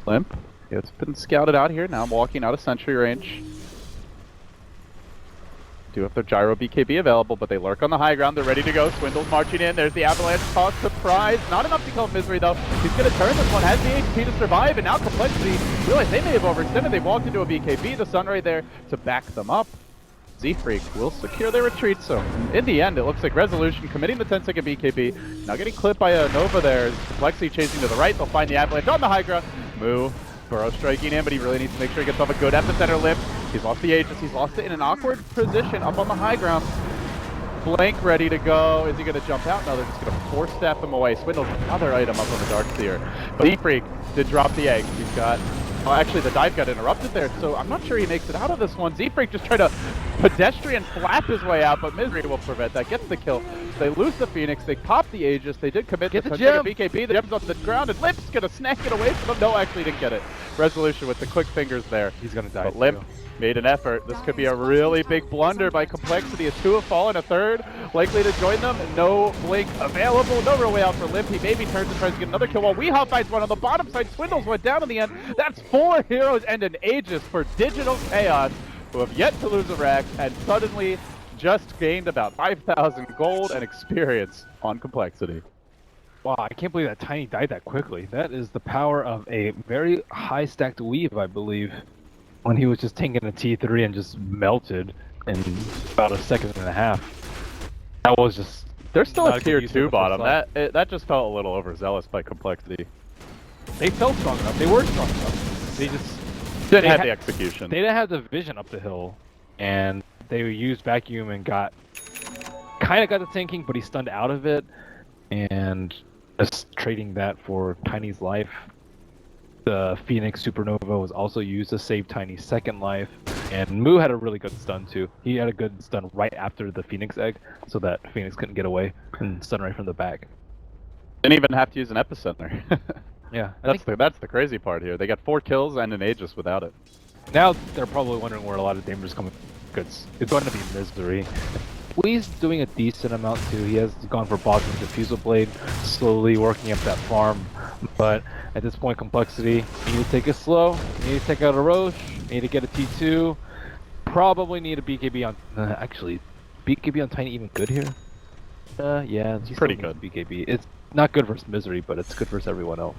Limp. It's been scouted out here. Now I'm walking out of sentry range. Do have their Gyro BKB available, but they lurk on the high ground. They're ready to go. Swindle's marching in. There's the Avalanche toss. Surprise. Not enough to kill Misery, though. He's going to turn this one. Has the HP to survive, and now Complexity realize they may have overextended. They walked into a BKB. The Sunray there to back them up. Z-Freak will secure their retreat, so in the end, it looks like Resolution committing the 10-second BKB. Now getting clipped by a Nova there. Complexity chasing to the right. They'll find the Avalanche on the high ground. Moo. Burrow striking in, but he really needs to make sure he gets off a good epicenter Limp. He's lost the Aegis. He's lost it in an awkward position up on the high ground. Blank ready to go. Is he going to jump out? No, they're just going to force step him away. Swindle's another item up on the Darkseer. But Z-Freak did drop the egg. He's got... Oh, actually, the dive got interrupted there, so I'm not sure he makes it out of this one. Z-Freak just tried to pedestrian flap his way out, but Misery will prevent that. Gets the kill. They lose the Phoenix. They pop the Aegis. They did commit Get the the 10-second gem. BKB. The gem's on the ground, and Limp's going to snack it away from him. No, actually didn't get it. Resolution with the quick fingers there. He's gonna die. But Limp made an effort. This could be a really big blunder by Complexity. A 2 have fallen, a 3rd likely to join them. No blink available. No real way out for Limp. He maybe turns and tries to get another kill while Weehawk finds one on the bottom side. Swindles went down in the end. That's 4 heroes and an Aegis for Digital Chaos, who have yet to lose a rack and suddenly just gained about 5,000 gold and experience on Complexity. Wow, I can't believe that Tiny died that quickly. That is the power of a very high stacked weave, I believe. When he was just taking a T3 and just melted in about a second and a half. That was just... They're still not a good tier use of 2 the bottom. first That just felt a little overzealous by Complexity. They felt strong enough. They were strong enough. They just... Didn't They have ha- the execution. They didn't have the vision up the hill. And they used Vacuum and got... Kind of got the tanking, but he stunned out of it. And just trading that for Tiny's life. The Phoenix Supernova was also used to save Tiny's second life. And Moo had a really good stun too. He had a good stun right after the Phoenix egg, so that Phoenix couldn't get away and stun right from the back. Didn't even have to use an epicenter. Yeah, That's the crazy part here. They got 4 kills and an Aegis without it. now they're probably wondering where a lot of damage is coming. It's going to be Misery. Wee's doing a decent amount too. He has gone for boss with Diffusal Blade, slowly working up that farm. But at this point, Complexity, you need to take it slow. You need to take out a Roche. You need to get a T2. Probably need a BKB on... actually, BKB on Tiny even good here? Yeah, it's pretty good. BKB. It's not good versus Misery, but it's good versus everyone else.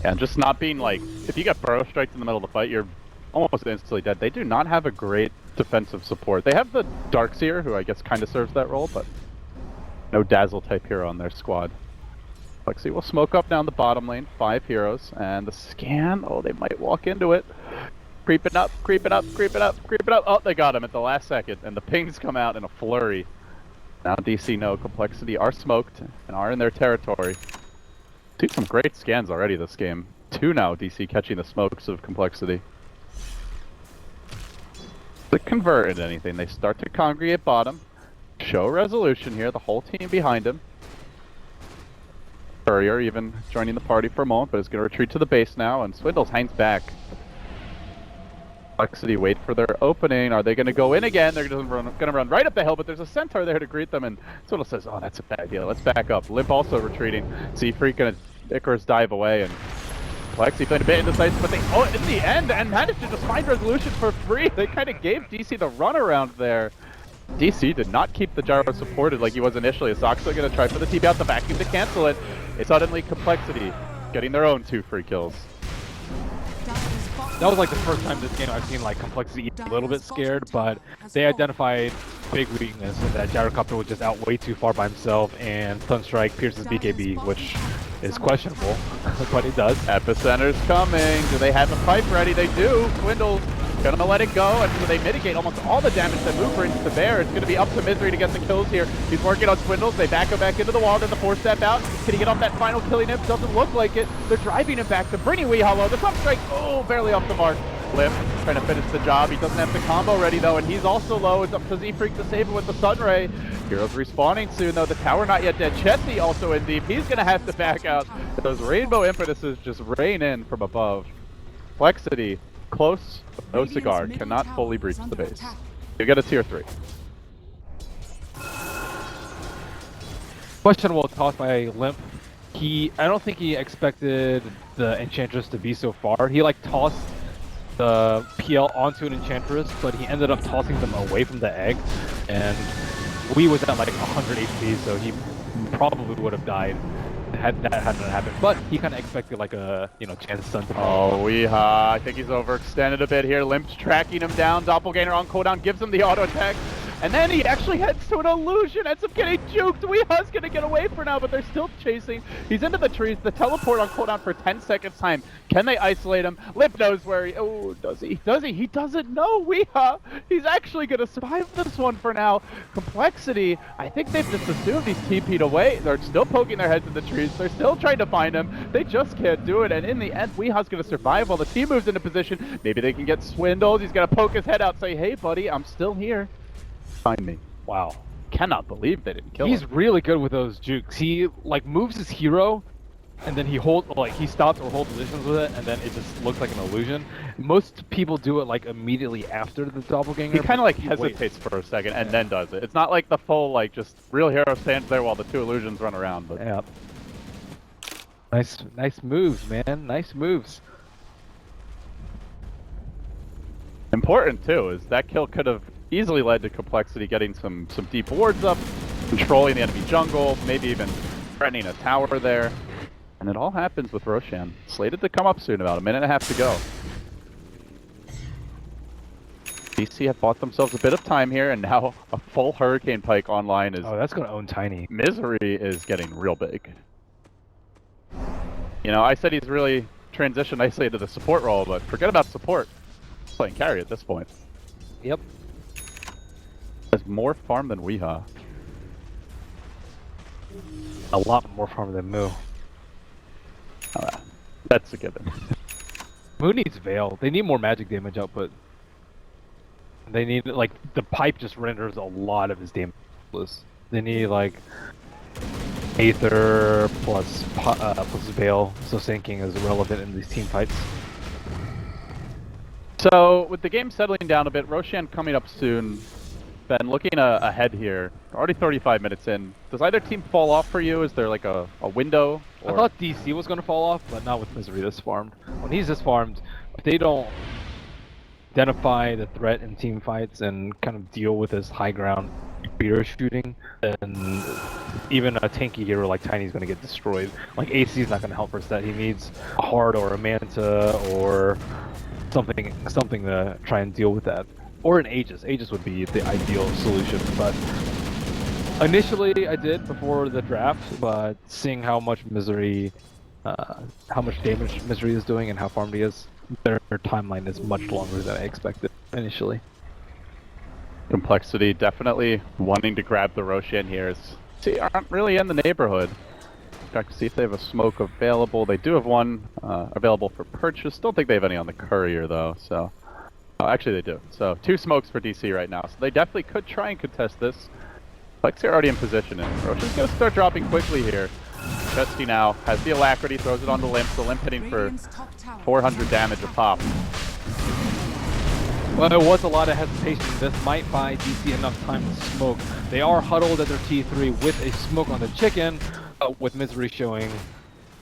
Yeah, and just not being like... If you get Burrow striked in the middle of the fight, you're almost instantly dead. They do not have a great defensive support. They have the Darkseer, who I guess kind of serves that role, but no Dazzle type hero on their squad. Lexi will smoke up down the bottom lane, 5 heroes, and the scan, oh, they might walk into it. Creeping up, creeping up, creeping up, creeping up. Oh, they got him at the last second, and the pings come out in a flurry. Now DC no Complexity are smoked and are in their territory. See some great scans already this game. 2 now DC catching the smokes of Complexity. To convert into anything, they start to congregate bottom. Show resolution here, the whole team behind him. Courier even joining the party for a moment, but is going to retreat to the base now, and Swindles hangs back. Complexity wait for their opening. Are they going to go in again? They're going to run right up the hill, but there's a centaur there to greet them, and Swindles says, oh, that's a bad idea. Let's back up. Limp also retreating. Seafreak going to Icarus dive away, and Complexity playing a bit indecisive, but they, oh, in the end, and managed to just find resolution for free. They kind of gave DC the runaround there. DC did not keep the gyro supported like he was initially. Soxo going to try for the TP out the vacuum to cancel it. It's suddenly Complexity getting their own 2 free kills. That was like the first time this game I've seen like Complexity a little bit scared, but they identified big weakness in that Gyrocopter was just out way too far by himself, and Sunstrike pierces BKB, which is questionable, but it does. Epicenter's coming. Do they have a pipe ready? They do. Swindles gonna let it go, and so they mitigate almost all the damage that Move brings to bear. It's gonna be up to Misery to get the kills here. He's working on Swindles. They back him back into the wall. Then the 4-step out. Can he get off that final killing him? Doesn't look like it. They're driving him back to bringing Weehollow. The Sunstrike, oh, barely off the mark. Limp trying to finish the job. He doesn't have the combo ready though, and he's also low. It's up to Z-Freak to save him with the Sunray. Heroes respawning soon though. The tower not yet dead. Chesty also in deep. He's gonna have to back out. Those rainbow impetuses just rain in from above. Complexity close, no cigar, cannot fully breach the base. You get a tier 3. Questionable toss by Limp. I don't think he expected the Enchantress to be so far. He like tossed the PL onto an Enchantress, but he ended up tossing them away from the egg, and Wee was at like 100 HP, so he probably would have died had that hadn't happened. But he kind of expected like a, you know, chance stun. Oh, Weeha, I think he's overextended a bit here. Limp's tracking him down. Doppelganger on cooldown gives him the auto attack. And then he actually heads to an illusion, ends up getting juked. Weeha's gonna get away for now, but they're still chasing. He's into the trees. The teleport on cooldown for 10 seconds time. Can they isolate him? Limp knows where he, oh, does he? Does he? He doesn't know, Weeha. He's actually gonna survive this one for now. Complexity, I think they've just assumed he's TP'd away. They're still poking their heads in the trees. They're still trying to find him. They just can't do it, and in the end, Weeha's gonna survive while the team moves into position. Maybe they can get Swindled. He's gonna poke his head out, say, hey buddy, I'm still here. Find me. Wow. Cannot believe they didn't kill him. He's really good with those jukes. He like moves his hero, and then he he stops or holds positions with it, and then it just looks like an illusion. Most people do it like immediately after the doppelganger. He kind of like hesitates for a second and then does it. It's not like the full like just real hero stands there while the 2 illusions run around. But yeah. Nice moves, man. Nice moves. Important too is that kill could have easily led to Complexity getting some deep wards up, controlling the enemy jungle, maybe even threatening a tower there. And it all happens with Roshan. Slated to come up soon, about a minute and a half to go. DC have bought themselves a bit of time here, and now a full Hurricane Pike online is... Oh, that's going to own Tiny. Misery is getting real big. You know, I said he's really transitioned nicely into the support role, but forget about support. He's playing carry at this point. Yep. Has more farm than Weeha. A lot more farm than Moo. Oh, that's a given. Moo needs Veil. They need more magic damage output. They need, like, the pipe just renders a lot of his damage. They need, like, Aether plus Veil, so sinking is relevant in these team fights. So, with the game settling down a bit, Roshan coming up soon. Ben, looking ahead here, already 35 minutes in. Does either team fall off for you? Is there like a window? Or... I thought DC was going to fall off, but not with Misery this farmed. When he's this farmed, if they don't identify the threat in team fights and kind of deal with his high ground spear shooting, then even a tanky hero like Tiny is going to get destroyed. Like AC is not going to help for that. He needs a Heart or a Manta or something to try and deal with that. Or an Aegis. Aegis would be the ideal solution, but Initially, I did before the draft, but seeing how much Misery, how much damage Misery is doing and how farmed he is, their timeline is much longer than I expected initially. Complexity definitely wanting to grab the Roshan here. See, aren't really in the neighborhood. Check to see if they have a smoke available. They do have one available for purchase. Don't think they have any on the courier though. So, actually they do. So 2 smokes for DC right now. So they definitely could try and contest this. Complexity are already in position, and Roshan's gonna start dropping quickly here. Chesty now has the alacrity, throws it on the Limp. The Limp hitting for Radiant's top tower 400 damage a pop. Well, there was a lot of hesitation. This might buy DC enough time to smoke. They are huddled at their T3 with a smoke on the chicken, but with Misery showing,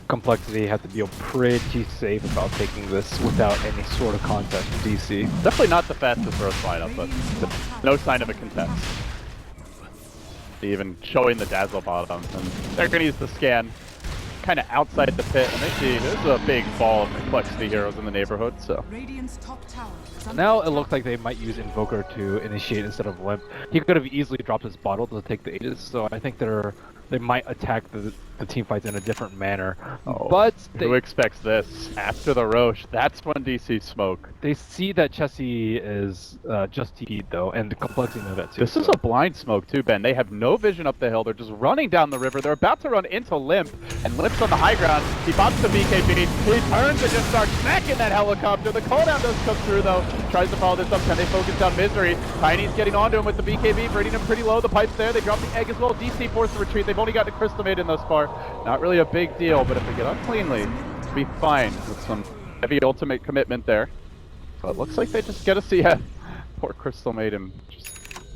Complexity have to be pretty safe about taking this without any sort of contest from DC. Definitely not the fastest roast lineup, but no sign of a contest. Even showing the Dazzle bottom, and they're going to use the scan kind of outside the pit, and they see there's a big ball of Complexity heroes in the neighborhood, so. Radiant's top tower is under Now it attack. looks like they might use Invoker to initiate instead of Limp. He could have easily dropped his bottle to take the Aegis, so I think they might attack the team fights in a different manner. Oh, But who expects this? After the Roche, that's when DC smoke. they see that Chessie is just TP'd though, and the Complexity know that too. This is a blind smoke too, Ben. They have no vision up the hill. They're just running down the river. They're about to run into Limp, and Limp's on the high ground. He bops the BKB. He turns and just starts smacking that helicopter. The cooldown does come through though. Tries to follow this up. Can they focus down Misery? Tiny's getting onto him with the BKB, bringing him pretty low. The pipe's there. They drop the egg as well. DC forced to retreat. They've only got the Crystal Maiden thus far. Not really a big deal, but if they get up cleanly, it'll be fine with some heavy ultimate commitment there. But it looks like they just get a CF. Poor Crystal Maiden just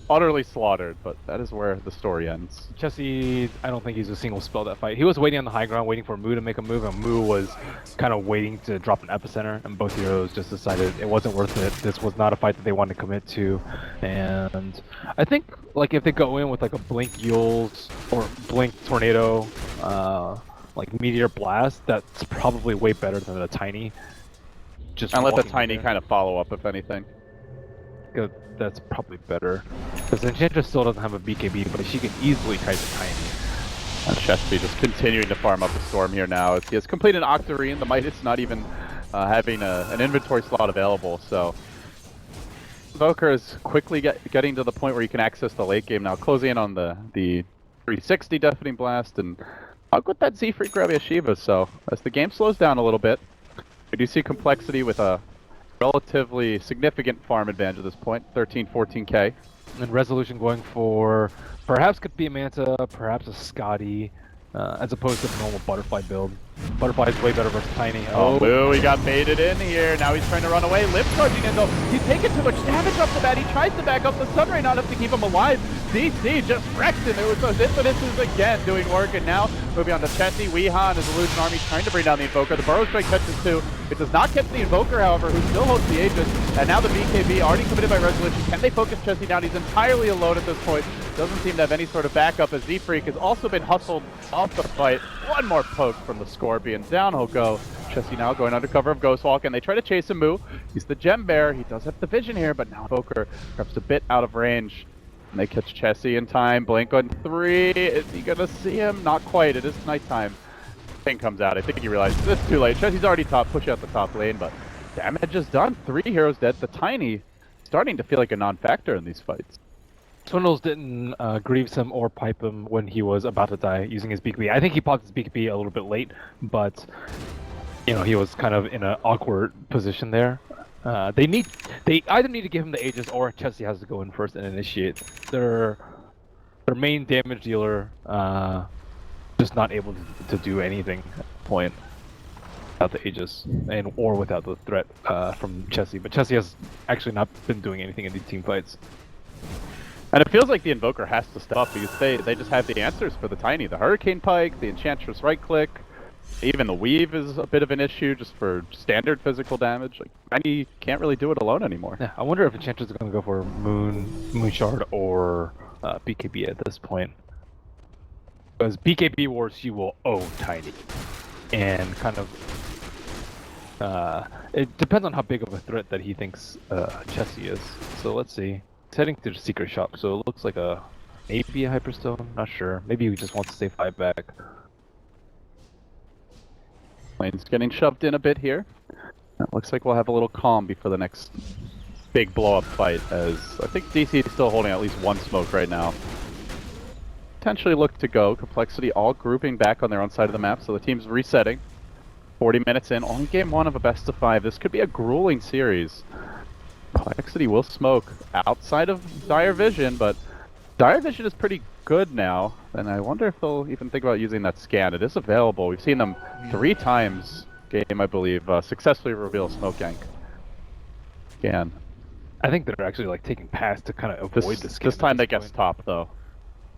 utterly slaughtered, but that is where the story ends. Chessie, I don't think he's a single spell that fight. He was waiting on the high ground, waiting for Moo to make a move, and Moo was kind of waiting to drop an epicenter, and both heroes just decided it wasn't worth it. This was not a fight that they wanted to commit to, and I think like if they go in with like a Blink Yules or Blink Tornado, like Meteor Blast, that's probably way better than a Tiny. Just And let the walking in Tiny there. kind of follow up, if anything. Good. That's probably better. Because Enchantress still doesn't have a BKB, but she can easily kite the Tiny. And Chesty just continuing to farm up the Storm here now. As he has completed an Octarine, the Midas not even having an inventory slot available, so. Invoker is quickly getting to the point where you can access the late game now, closing in on the 360 Deafening Blast, and hug with that Z-Freak Gravia Shiva, so as the game slows down a little bit, we do see Complexity with a relatively significant farm advantage at this point, 13-14k. And Resolution going for perhaps could be a Manta, perhaps a Scotty, as opposed to the normal Butterfly build. Butterfly is way better versus Tiny. Oh, Boo, he got baited in here. Now he's trying to run away. Lip charging in though. He's taking too much damage off the bat. He tries to back up the Sunray, not enough to keep him alive. DC just wrecked him. It was those Infinishes again doing work, and now moving on to Chesty, Weehan, his Illusion Army trying to bring down the Invoker. The Burrow Strike catches too. It does not catch the Invoker, however, who still holds the Aegis. And now the BKB already committed by Resolution. Can they focus Chesty down? He's entirely alone at this point. Doesn't seem to have any sort of backup as Z-Freak has also been hustled off the fight. One more poke from the Scorpion. Down he'll go. Chesty now going under cover of Ghostwalk, and they try to chase him. Moo. He's the Gem Bear. He does have the vision here, but now Invoker perhaps a bit out of range. And they catch Chesty in time. Blink on 3. Is he gonna see him? Not quite. It is nighttime. Thing comes out. I think he realizes it's too late. Chesty's already pushing out the top lane, but damage is done. 3 heroes dead. The Tiny starting to feel like a non-factor in these fights. Swindles didn't Greaves him or pipe him when he was about to die using his BKB. I think he popped his BKB a little bit late, but you know, he was kind of in an awkward position there. They either need to give him the Aegis or Chesty has to go in first and initiate. Their main damage dealer just not able to do anything at that point without the Aegis and or without the threat from Chesty. But Chesty has actually not been doing anything in these team fights. And it feels like the Invoker has to step up because they just have the answers for the Tiny. The Hurricane Pike, the Enchantress right click, even the Weave is a bit of an issue just for standard physical damage. Like, Tiny can't really do it alone anymore. Yeah, I wonder if Enchantress is going to go for Moon Shard or BKB at this point. Because BKB Wars, she will own Tiny. And kind of... it depends on how big of a threat that he thinks Chesty is. So let's see. He's heading to the Secret Shop, so it looks like a maybe a Hyperstone. Not sure. Maybe he just wants to stay 5 back. Lane's getting shoved in a bit here. It looks like we'll have a little calm before the next big blow-up fight, as I think DC is still holding at least one smoke right now. Potentially look to go. Complexity all grouping back on their own side of the map, so the team's resetting. 40 minutes in, only game 1 of a best of 5. This could be a grueling series. Complexity will smoke outside of Dire Vision, but Dire Vision is pretty good now, and I wonder if they'll even think about using that scan. It is available. We've seen them 3 times game, I believe, successfully reveal smoke gank. Scan. I think they're actually like taking pass to kind of avoid the scan. This time they get stopped though.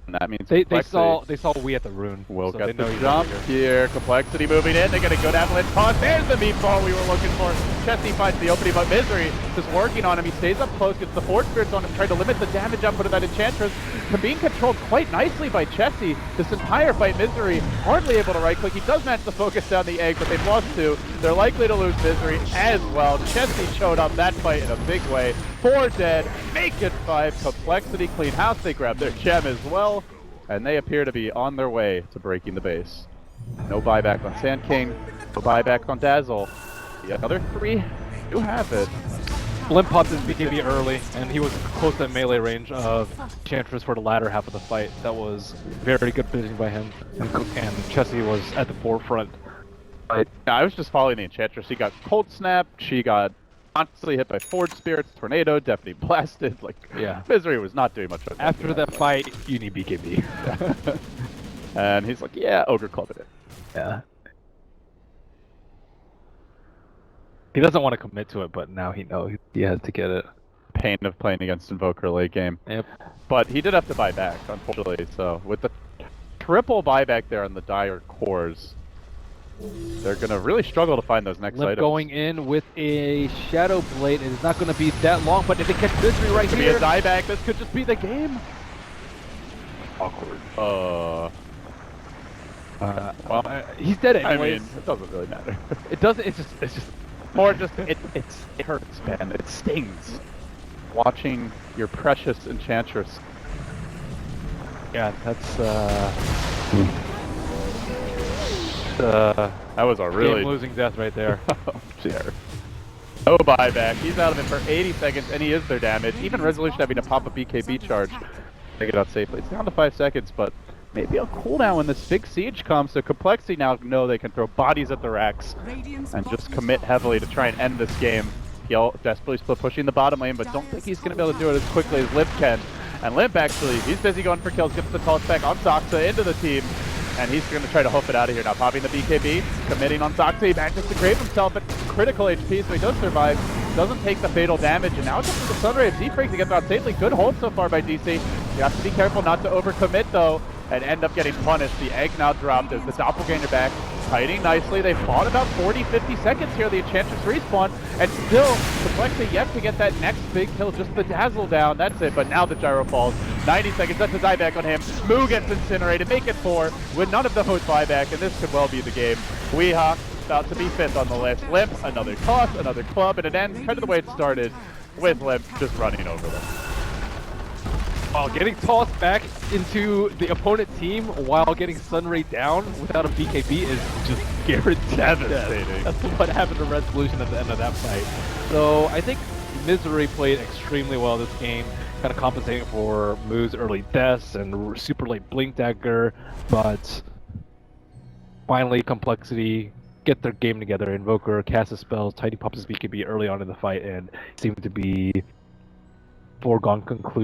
And that means they saw we at the rune. We'll so get the jump here. Complexity moving in. They're gonna go down Lynch pause. There's the meatball we were looking for. Chesty finds the opening, but Misery just working on him. He stays up close, gets the Force Spirits on him, trying to limit the damage output of that Enchantress. Being controlled quite nicely by Chesty. This entire fight, Misery hardly able to right click. He does manage to focus down the egg, but they've lost 2. They're likely to lose Misery as well. Chesty showed up that fight in a big way. 4 dead, make it 5. Complexity clean house. They grab their gem as well. And they appear to be on their way to breaking the base. No buyback on Sand King, no buyback on Dazzle. The other 3 do have it. Limp popped his BKB early, and he was close to melee range of Enchantress for the latter half of the fight. That was very good positioning by him, and Chessie was at the forefront. I was just following the Enchantress. She got Cold Snap, she got constantly hit by Forge Spirits, Tornado, Deputy Blasted. Like, yeah. Misery was not doing much. After that fight, you need BKB. And he's like, yeah, Ogre Club it. Yeah. He doesn't want to commit to it, but now he knows he has to get it. Pain of playing against Invoker late game. Yep. But he did have to buy back, unfortunately. So with the triple buyback there on the Dire cores, they're going to really struggle to find those next items. Going in with a Shadow Blade. It is not going to be that long, but if they catch Misery right here... Be a dieback. This could just be the game. Awkward. Well, he's dead anyways. I mean, it doesn't really matter. It doesn't, it's just... More just, it hurts, man. It stings. Watching your precious Enchantress. Yeah, that's, that was a really... losing death right there. No buyback. He's out of it for 80 seconds, and he is their damage. Even Resolution having to pop a BKB charge. Take it out safely. It's down to 5 seconds, but maybe a cooldown when this big siege comes, so Complexity now know they can throw bodies at the racks and just commit heavily to try and end this game. He'll desperately split pushing the bottom lane, but don't think he's going to be able to do it as quickly as Limp can. And Limp actually, he's busy going for kills, gets the toss back on Zoxa into the team, and he's going to try to hoof it out of here now. Popping the BKB, committing on Zoxa, he manages to grave himself at critical HP, so he does survive. Doesn't take the fatal damage, and now it's up to the Sunray of Z-Freak to get out safely. Good hold so far by DC. You have to be careful not to overcommit though, and end up getting punished. The egg now dropped. There's the Doppelganger back, fighting nicely. They fought about 40-50 seconds here, the Enchantress respawn, and still, Complexity yet to get that next big kill, just the Dazzle down, that's it. But now the Gyro falls. 90 seconds, that's a dieback on him. Moo gets incinerated, make it 4, with none of the host buyback, and this could well be the game. Weehawk about to be 5th on the list. Limp, another toss, another club, and it ends kind of the way it started, with Limp just running over them. While getting tossed back into the opponent team while getting Sunray down without a BKB is just devastating. That's what happened to Resolution at the end of that fight. So I think Misery played extremely well this game, kind of compensating for Moo's early deaths and super late Blink Dagger, but finally Complexity get their game together. Invoker casts his spells, Tiny pops his BKB early on in the fight, and seemed to be foregone conclusion.